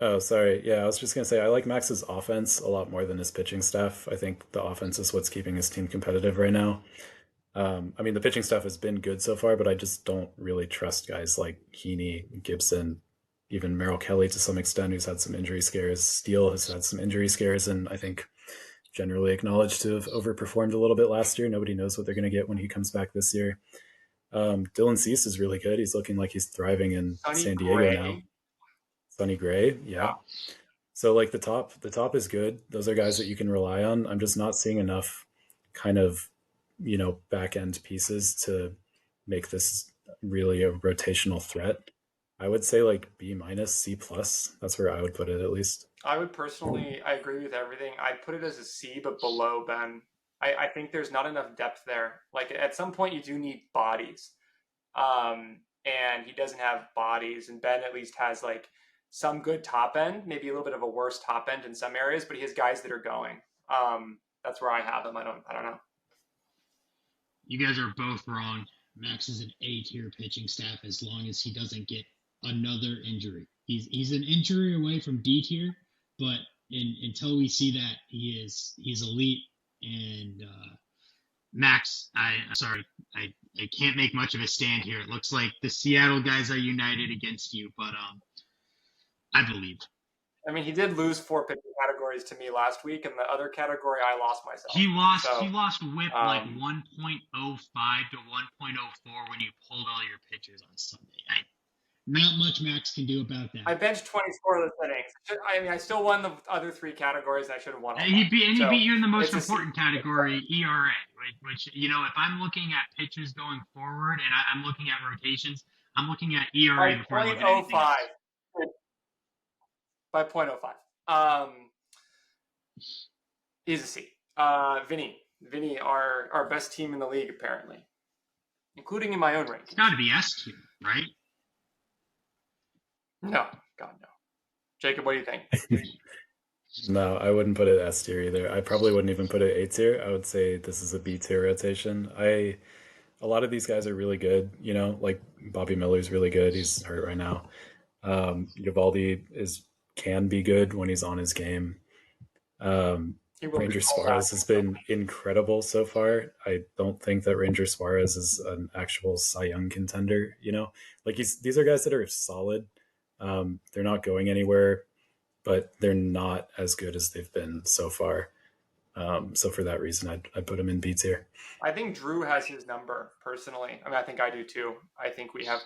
Oh, sorry. Yeah, I was just gonna say I like Max's offense a lot more than his pitching staff. I think the offense is what's keeping his team competitive right now. I mean, the pitching stuff has been good so far, but I just don't really trust guys like Heaney, Gibson, even Merrill Kelly to some extent, who's had some injury scares. Steele has had some injury scares, and I think generally acknowledged to have overperformed a little bit last year. Nobody knows what they're going to get when he comes back this year. Dylan Cease is really good. He's looking like he's thriving in San Diego now. Sonny Gray, yeah. So like the top is good. Those are guys that you can rely on. I'm just not seeing enough kind of, back end pieces to make this really a rotational threat. I would say like B minus, C plus. That's where I would put it at least. I would personally, I agree with everything. I'd put it as a C, but below Ben. I think there's not enough depth there. Like at some point you do need bodies. And he doesn't have bodies, and Ben at least has like some good top end, maybe a little bit of a worse top end in some areas, but he has guys that are going. That's where I have him. I don't know. You guys are both wrong. Max is an A-tier pitching staff as long as he doesn't get another injury. He's an injury away from D tier, but until we see that, he's elite. And Max, I'm sorry, I can't make much of a stand here. It looks like the Seattle guys are united against you, but I believe. I mean, he did lose 4 pitching categories to me last week, and the other category I lost myself. He lost whip like 1.05 to 1.04 when you pulled all your pitchers on Sunday. Not much Max can do about that. I benched 20 scoreless innings. I mean, I still won the other 3 categories. I should have won all. He beat you in the most important category, ERA, which if I'm looking at pitches going forward and I'm looking at rotations, I'm looking at ERA before I look at anything else. By 0.05. He's a C. Vinny, our best team in the league, apparently, including in my own ranking. It's got to be S tier, right? No, God, no. Jacob, what do you think? No, I wouldn't put it S tier either. I probably wouldn't even put it A tier. I would say this is a B tier rotation. A lot of these guys are really good. Like Bobby Miller's really good. He's hurt right now. Uvalde can be good when he's on his game. Ranger Suarez has been incredible so far. I don't think that Ranger Suarez is an actual Cy Young contender. Like these are guys that are solid. They're not going anywhere, but they're not as good as they've been so far. So for that reason, I'd put him in B tier. I think Drew has his number personally. I mean, I think I do too. I think we have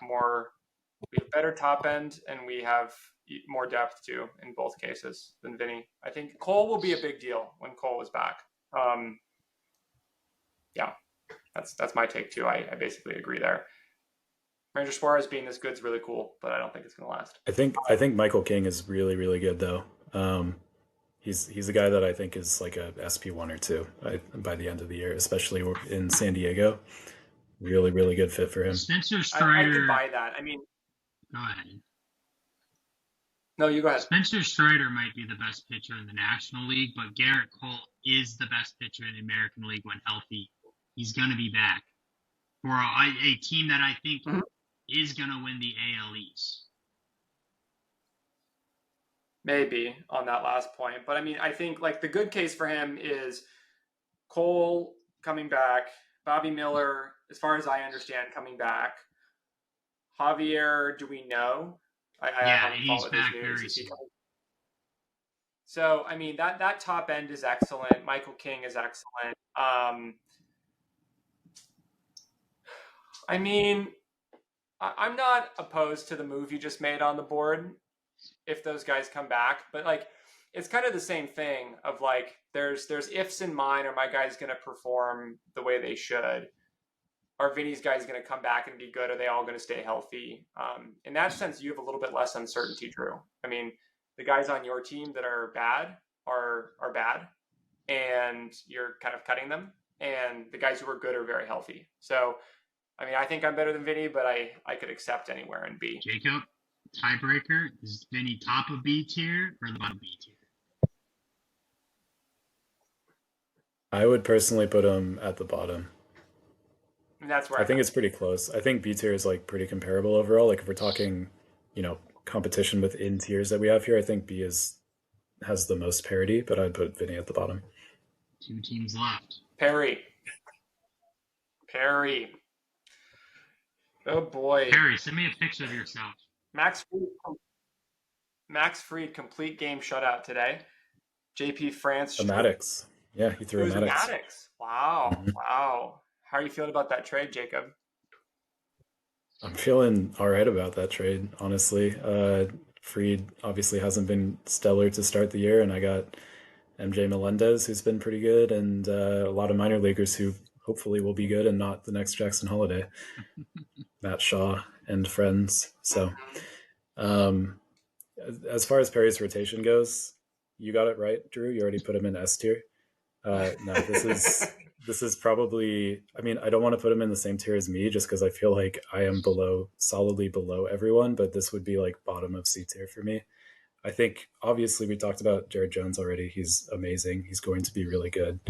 better top end, and we have more depth too in both cases than Vinny. I think Cole will be a big deal when Cole is back. Yeah, that's my take too. I basically agree there. Ranger Suarez being this good is really cool, but I don't think it's going to last. I think Michael King is really, really good though. He's a guy that I think is like a SP1 or 2 by the end of the year, especially in San Diego. Really, really good fit for him. Spencer Strider. I could buy that. I mean, go ahead. No, you go ahead. Spencer Strider might be the best pitcher in the National League, but Garrett Cole is the best pitcher in the American League when healthy. He's going to be back for a team that I think is going to win the AL East. Maybe on that last point. But I mean, I think like the good case for him is Cole coming back, Bobby Miller, as far as I understand, coming back. Javier, do we know? He's back very soon. So, I mean, that top end is excellent. Michael King is excellent. I mean, I'm not opposed to the move you just made on the board if those guys come back. But, like, it's kind of the same thing of like there's ifs in mine. Are my guys going to perform the way they should? Are Vinny's guys going to come back and be good? Are they all going to stay healthy? In that sense, you have a little bit less uncertainty, Drew. I mean, the guys on your team that are bad are bad, and you're kind of cutting them. And the guys who are good are very healthy. So, I mean, I think I'm better than Vinny, but I could accept anywhere in B. Jacob, tiebreaker, is Vinny top of B tier or the bottom B tier? I would personally put him at the bottom. And that's where I think it's pretty close. I think B tier is like pretty comparable overall. Like if we're talking, competition within tiers that we have here, I think B has the most parity, but I'd put Vinny at the bottom. 2 teams left. Perry. Oh boy. Perry, send me a picture of yourself. Max Fried, complete game shutout today. JP France. A Maddox. Yeah, he threw a Maddox. Wow. Mm-hmm. Wow. How are you feeling about that trade, Jacob? I'm feeling all right about that trade, honestly. Fried obviously hasn't been stellar to start the year, and I got MJ Melendez, who's been pretty good, and a lot of minor leaguers who hopefully will be good and not the next Jackson Holiday. Matt Shaw and friends. So as far as Perry's rotation goes, you got it right, Drew. You already put him in S tier. No, this is probably, I mean, I don't want to put him in the same tier as me just because I feel like I am solidly below everyone, but this would be like bottom of C tier for me. I think obviously we talked about Jared Jones already. He's amazing. He's going to be really good.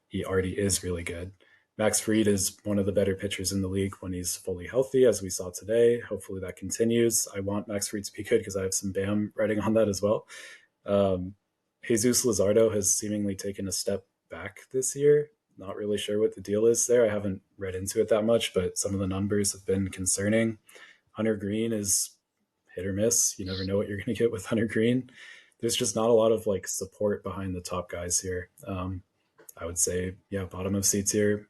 He already is really good. Max Fried is one of the better pitchers in the league when he's fully healthy, as we saw today. Hopefully that continues. I want Max Fried to be good because I have some BAM writing on that as well. Jesus Luzardo has seemingly taken a step back this year. Not really sure what the deal is there. I haven't read into it that much, but some of the numbers have been concerning. Hunter Green is hit or miss. You never know what you're going to get with Hunter Green. There's just not a lot of like support behind the top guys here. I would say, yeah, bottom of C tier,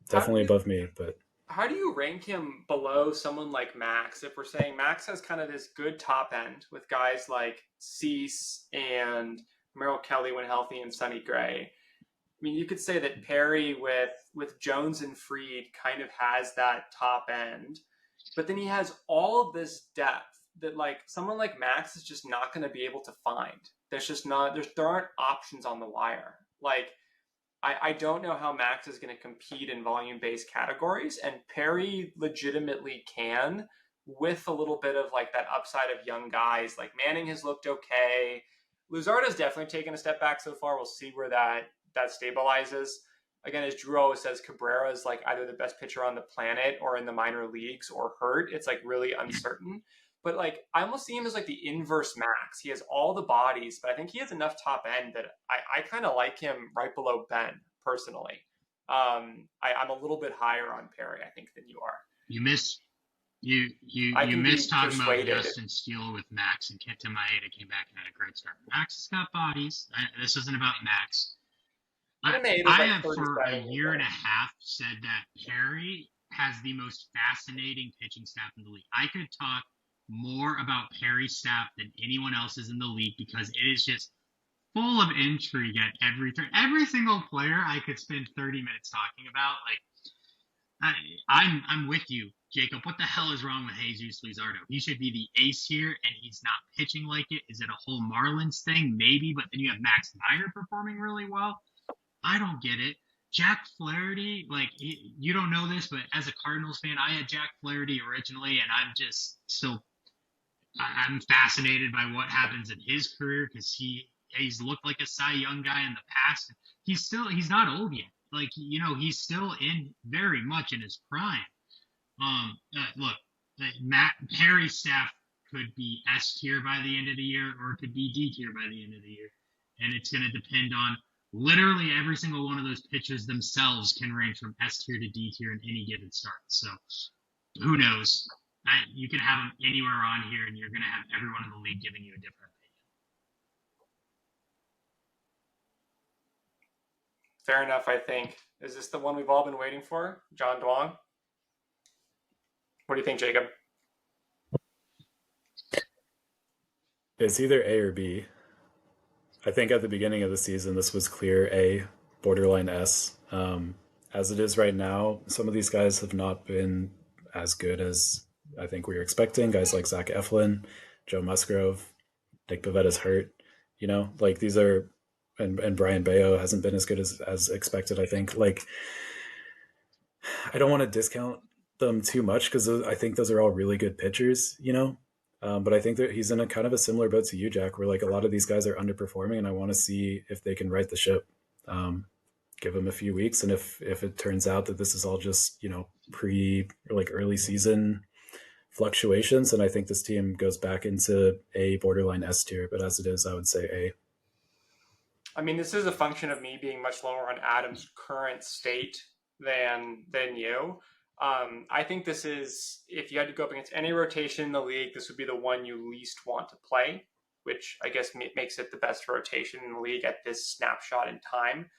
definitely above me. But how do you rank him below someone like Max? If we're saying Max has kind of this good top end with guys like Cease and Merrill Kelly when healthy and Sonny Gray. I mean, you could say that Perry with Jones and Fried kind of has that top end, but then he has all of this depth that like someone like Max is just not going to be able to find. There's just not, there aren't options on the wire. Like, I don't know how Max is going to compete in volume-based categories, and Perry legitimately can with a little bit of like that upside of young guys. Like Manning has looked okay. Luzardo's definitely taken a step back so far. We'll see where that stabilizes. Again, as Drew always says, Cabrera is like either the best pitcher on the planet or in the minor leagues or hurt. It's like really uncertain. But like I almost see him as like the inverse Max. He has all the bodies, but I think he has enough top end that I kind of like him right below Ben personally. I'm a little bit higher on Perry, I think, than you are. You miss talking about Justin Steele with Max, and Kenta Maeda came back and had a great start. Max has got bodies. This isn't about Max. I have for a year and a half said that Perry has the most fascinating pitching staff in the league. I could talk more about Perry's staff than anyone else's in the league because it is just full of intrigue at every turn. Every single player I could spend 30 minutes talking about. Like, I'm with you, Jacob. What the hell is wrong with Jesus Luzardo? He should be the ace here, and he's not pitching like it. Is it a whole Marlins thing? Maybe, but then you have Max Meyer performing really well. I don't get it. Jack Flaherty, like, you don't know this, but as a Cardinals fan, I had Jack Flaherty originally, and I'm fascinated by what happens in his career because he's looked like a Cy Young guy in the past. He's not old yet. Like, he's still very much in his prime. Look, Perry's staff could be S tier by the end of the year, or it could be D tier by the end of the year. And it's going to depend on literally every single one of those pitchers themselves can range from S tier to D tier in any given start. So who knows? You can have them anywhere on here, and you're going to have everyone in the league giving you a different opinion. Fair enough, I think. Is this the one we've all been waiting for? John Duong? What do you think, Jacob? It's either A or B. I think at the beginning of the season, this was clear A, borderline S. As it is right now, some of these guys have not been as good as I think we were expecting. Guys like Zach Eflin, Joe Musgrove, Nick Pavetta's hurt. Like these are, and Brian Bayo hasn't been as good as expected. I think. Like, I don't want to discount them too much because I think those are all really good pitchers. But I think that he's in a kind of a similar boat to you, Jack, where like a lot of these guys are underperforming, and I want to see if they can right the ship. Give them a few weeks, and if it turns out that this is all just early season fluctuations, and I think this team goes back into a borderline S tier. But as it is, I would say A. I mean, this is a function of me being much lower on Adam's current state than you. I think this is, if you had to go up against any rotation in the league, this would be the one you least want to play, which I guess makes it the best rotation in the league at this snapshot in time.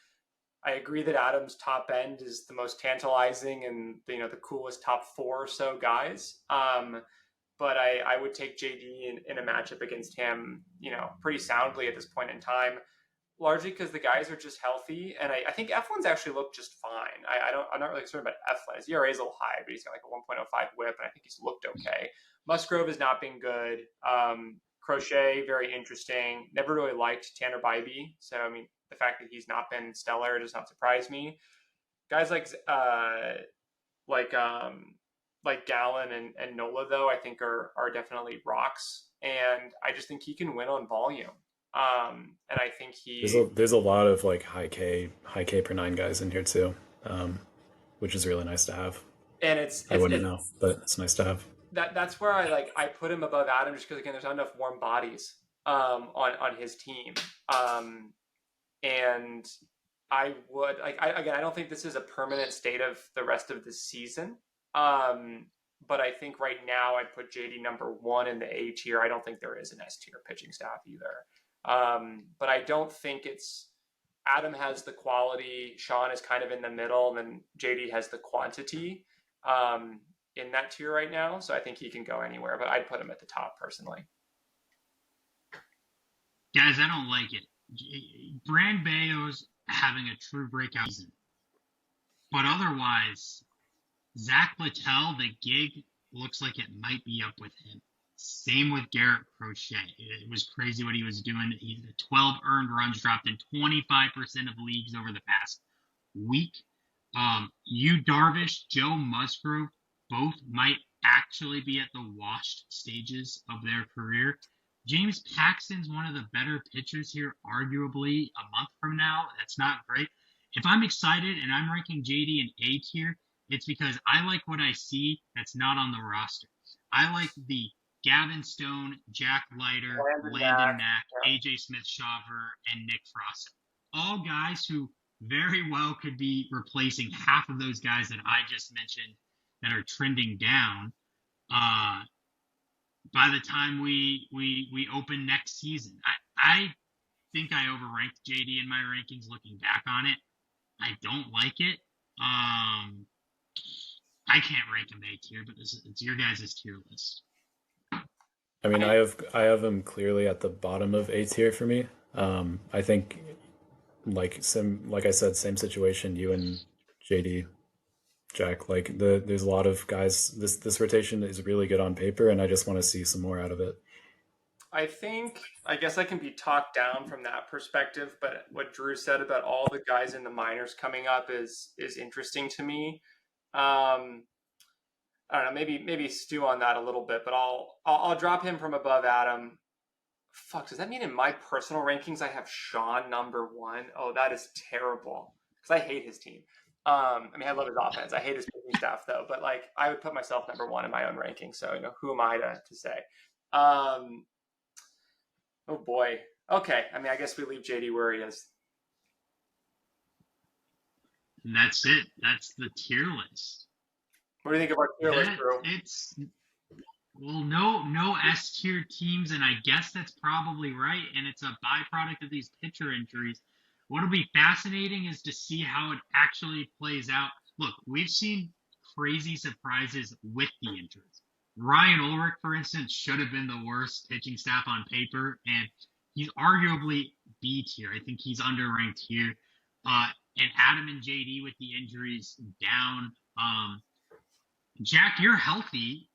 I agree that Adam's top end is the most tantalizing and the coolest top 4 or so guys. But I would take JD in a matchup against him, pretty soundly at this point in time, largely because the guys are just healthy. And I think Eflin's actually looked just fine. I'm not really concerned about Eflin. His ERA is a little high, but he's got like a 1.05 whip, and I think he's looked okay. Musgrove has not been good. Crochet, very interesting. Never really liked Tanner Bybee. So, I mean, the fact that he's not been stellar does not surprise me. Guys like Gallen and Nola, though, I think are definitely rocks, and I just think he can win on volume. And I think there's a lot of like high K per 9 guys in here too, which is really nice to have. And I wouldn't know, but it's nice to have. That's where I put him above Adam, just because again there's not enough warm bodies on his team. And I would I don't think this is a permanent state of the rest of the season. But I think right now I'd put JD number 1 in the A tier. I don't think there is an S tier pitching staff either. But I don't think Adam has the quality, Sean is kind of in the middle, and then JD has the quantity in that tier right now. So I think he can go anywhere, but I'd put him at the top personally. Guys, I don't like it. Brand Bayo's having a true breakout season. But otherwise, Zach Littell, the gig looks like it might be up with him. Same with Garrett Crochet. It was crazy what he was doing. He's 12 earned runs dropped in 25% of leagues over the past week. Yu Darvish, Joe Musgrove, both might actually be at the washed stages of their career. James Paxton's one of the better pitchers here, arguably a month from now. That's not great. If I'm excited and I'm ranking JD in A tier, it's because I like what I see that's not on the roster. I like the Gavin Stone, Jack Leiter, Landon Mack, AJ Smith-Shawver, and Nick Frost. All guys who very well could be replacing half of those guys that I just mentioned that are trending down by the time we open next season. I think I overranked JD in my rankings looking back on it. I don't like it. I can't rank him A tier, but it's your guys' tier list. I mean, I have him clearly at the bottom of A tier for me. I think, like I said, same situation. You and JD, Jack. Like there's a lot of guys. This rotation is really good on paper, and I just want to see some more out of it. I guess I can be talked down from that perspective, but what Drew said about all the guys in the minors coming up is interesting to me. I don't know, maybe stew on that a little bit, but I'll drop him from above Adam. Fuck, does that mean in my personal rankings I have Sean number 1? Oh, that is terrible, because I hate his team. I mean, I love his offense. I hate his pitching staff, though. But like, I would put myself number 1 in my own ranking. So who am I to say? Oh boy. Okay. I mean, I guess we leave JD where he is. And that's it. That's the tier list. What do you think of our tier list, Drew? No S tier teams, and I guess that's probably right. And it's a byproduct of these pitcher injuries. What'll be fascinating is to see how it actually plays out. Look, we've seen crazy surprises with the injuries. Ryan Ulrich, for instance, should have been the worst pitching staff on paper, and he's arguably B tier. I think he's underranked here. And Adam and JD with the injuries down. Jack, you're healthy,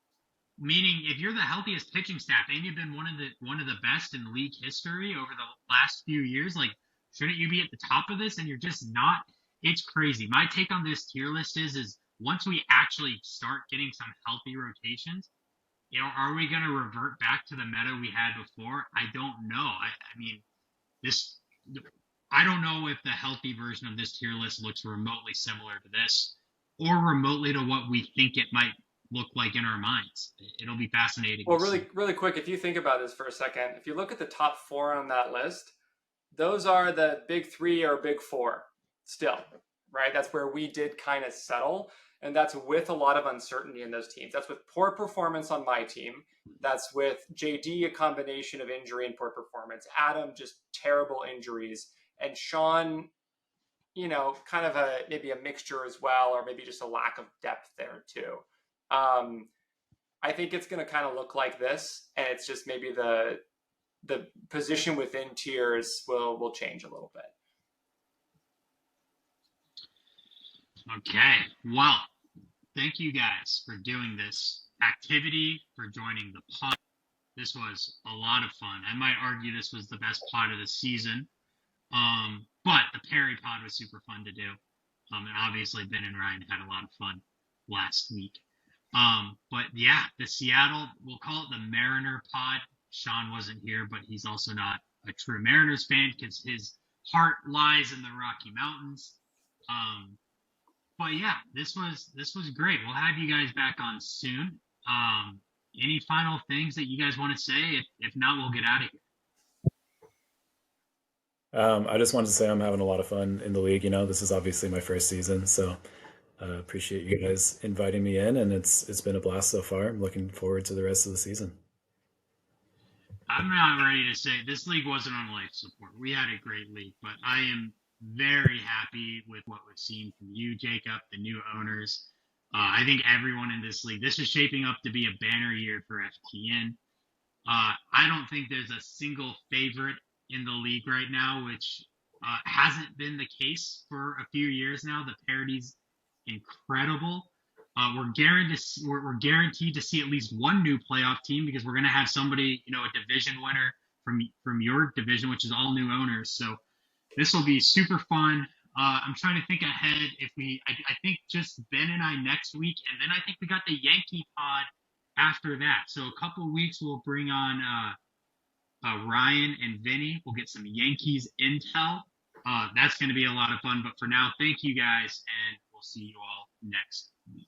meaning if you're the healthiest pitching staff and you've been one of the best in league history over the last few years, like shouldn't you be at the top of this? And you're just not. It's crazy. My take on this tier list is once we actually start getting some healthy rotations, are we going to revert back to the meta we had before? I don't know. I mean, I don't know if the healthy version of this tier list looks remotely similar to this or remotely to what we think it might look like in our minds. It'll be fascinating. Well, really quick, if you think about this for a second, if you look at the top 4 on that list, those are the big 3 or big 4 still, right? That's where we did kind of settle. And that's with a lot of uncertainty in those teams. That's with poor performance on my team. That's with JD, a combination of injury and poor performance. Adam, just terrible injuries. And Sean, kind of maybe a mixture as well, or maybe just a lack of depth there too. I think it's going to kind of look like this. And it's just maybe the position within tiers will change a little bit. Okay. Well, thank you guys for doing this activity, for joining the pod. This was a lot of fun. I might argue this was the best pod of the season. But the Perry pod was super fun to do. And obviously Ben and Ryan had a lot of fun last week. But yeah, the Seattle, we'll call it the Mariner pod. Sean wasn't here, but he's also not a true Mariners fan because his heart lies in the Rocky Mountains. But yeah, this was great. We'll have you guys back on soon. Any final things that you guys want to say? If not, we'll get out of here. I just wanted to say I'm having a lot of fun in the league. This is obviously my first season, so appreciate you guys inviting me in, and it's been a blast so far. I'm looking forward to the rest of the season. I'm not ready to say this league wasn't on life support. We had a great league, but I am very happy with what we've seen from you, Jacob, the new owners. I think everyone in this league, this is shaping up to be a banner year for FTN. I don't think there's a single favorite in the league right now, which hasn't been the case for a few years now. The parity's incredible. We're guaranteed to see at least one new playoff team because we're going to have somebody, a division winner from your division, which is all new owners. So this will be super fun. I'm trying to think ahead I think just Ben and I next week, and then I think we got the Yankee pod after that. So a couple of weeks we'll bring on Ryan and Vinny. We'll get some Yankees intel. That's going to be a lot of fun. But for now, thank you guys, and we'll see you all next week.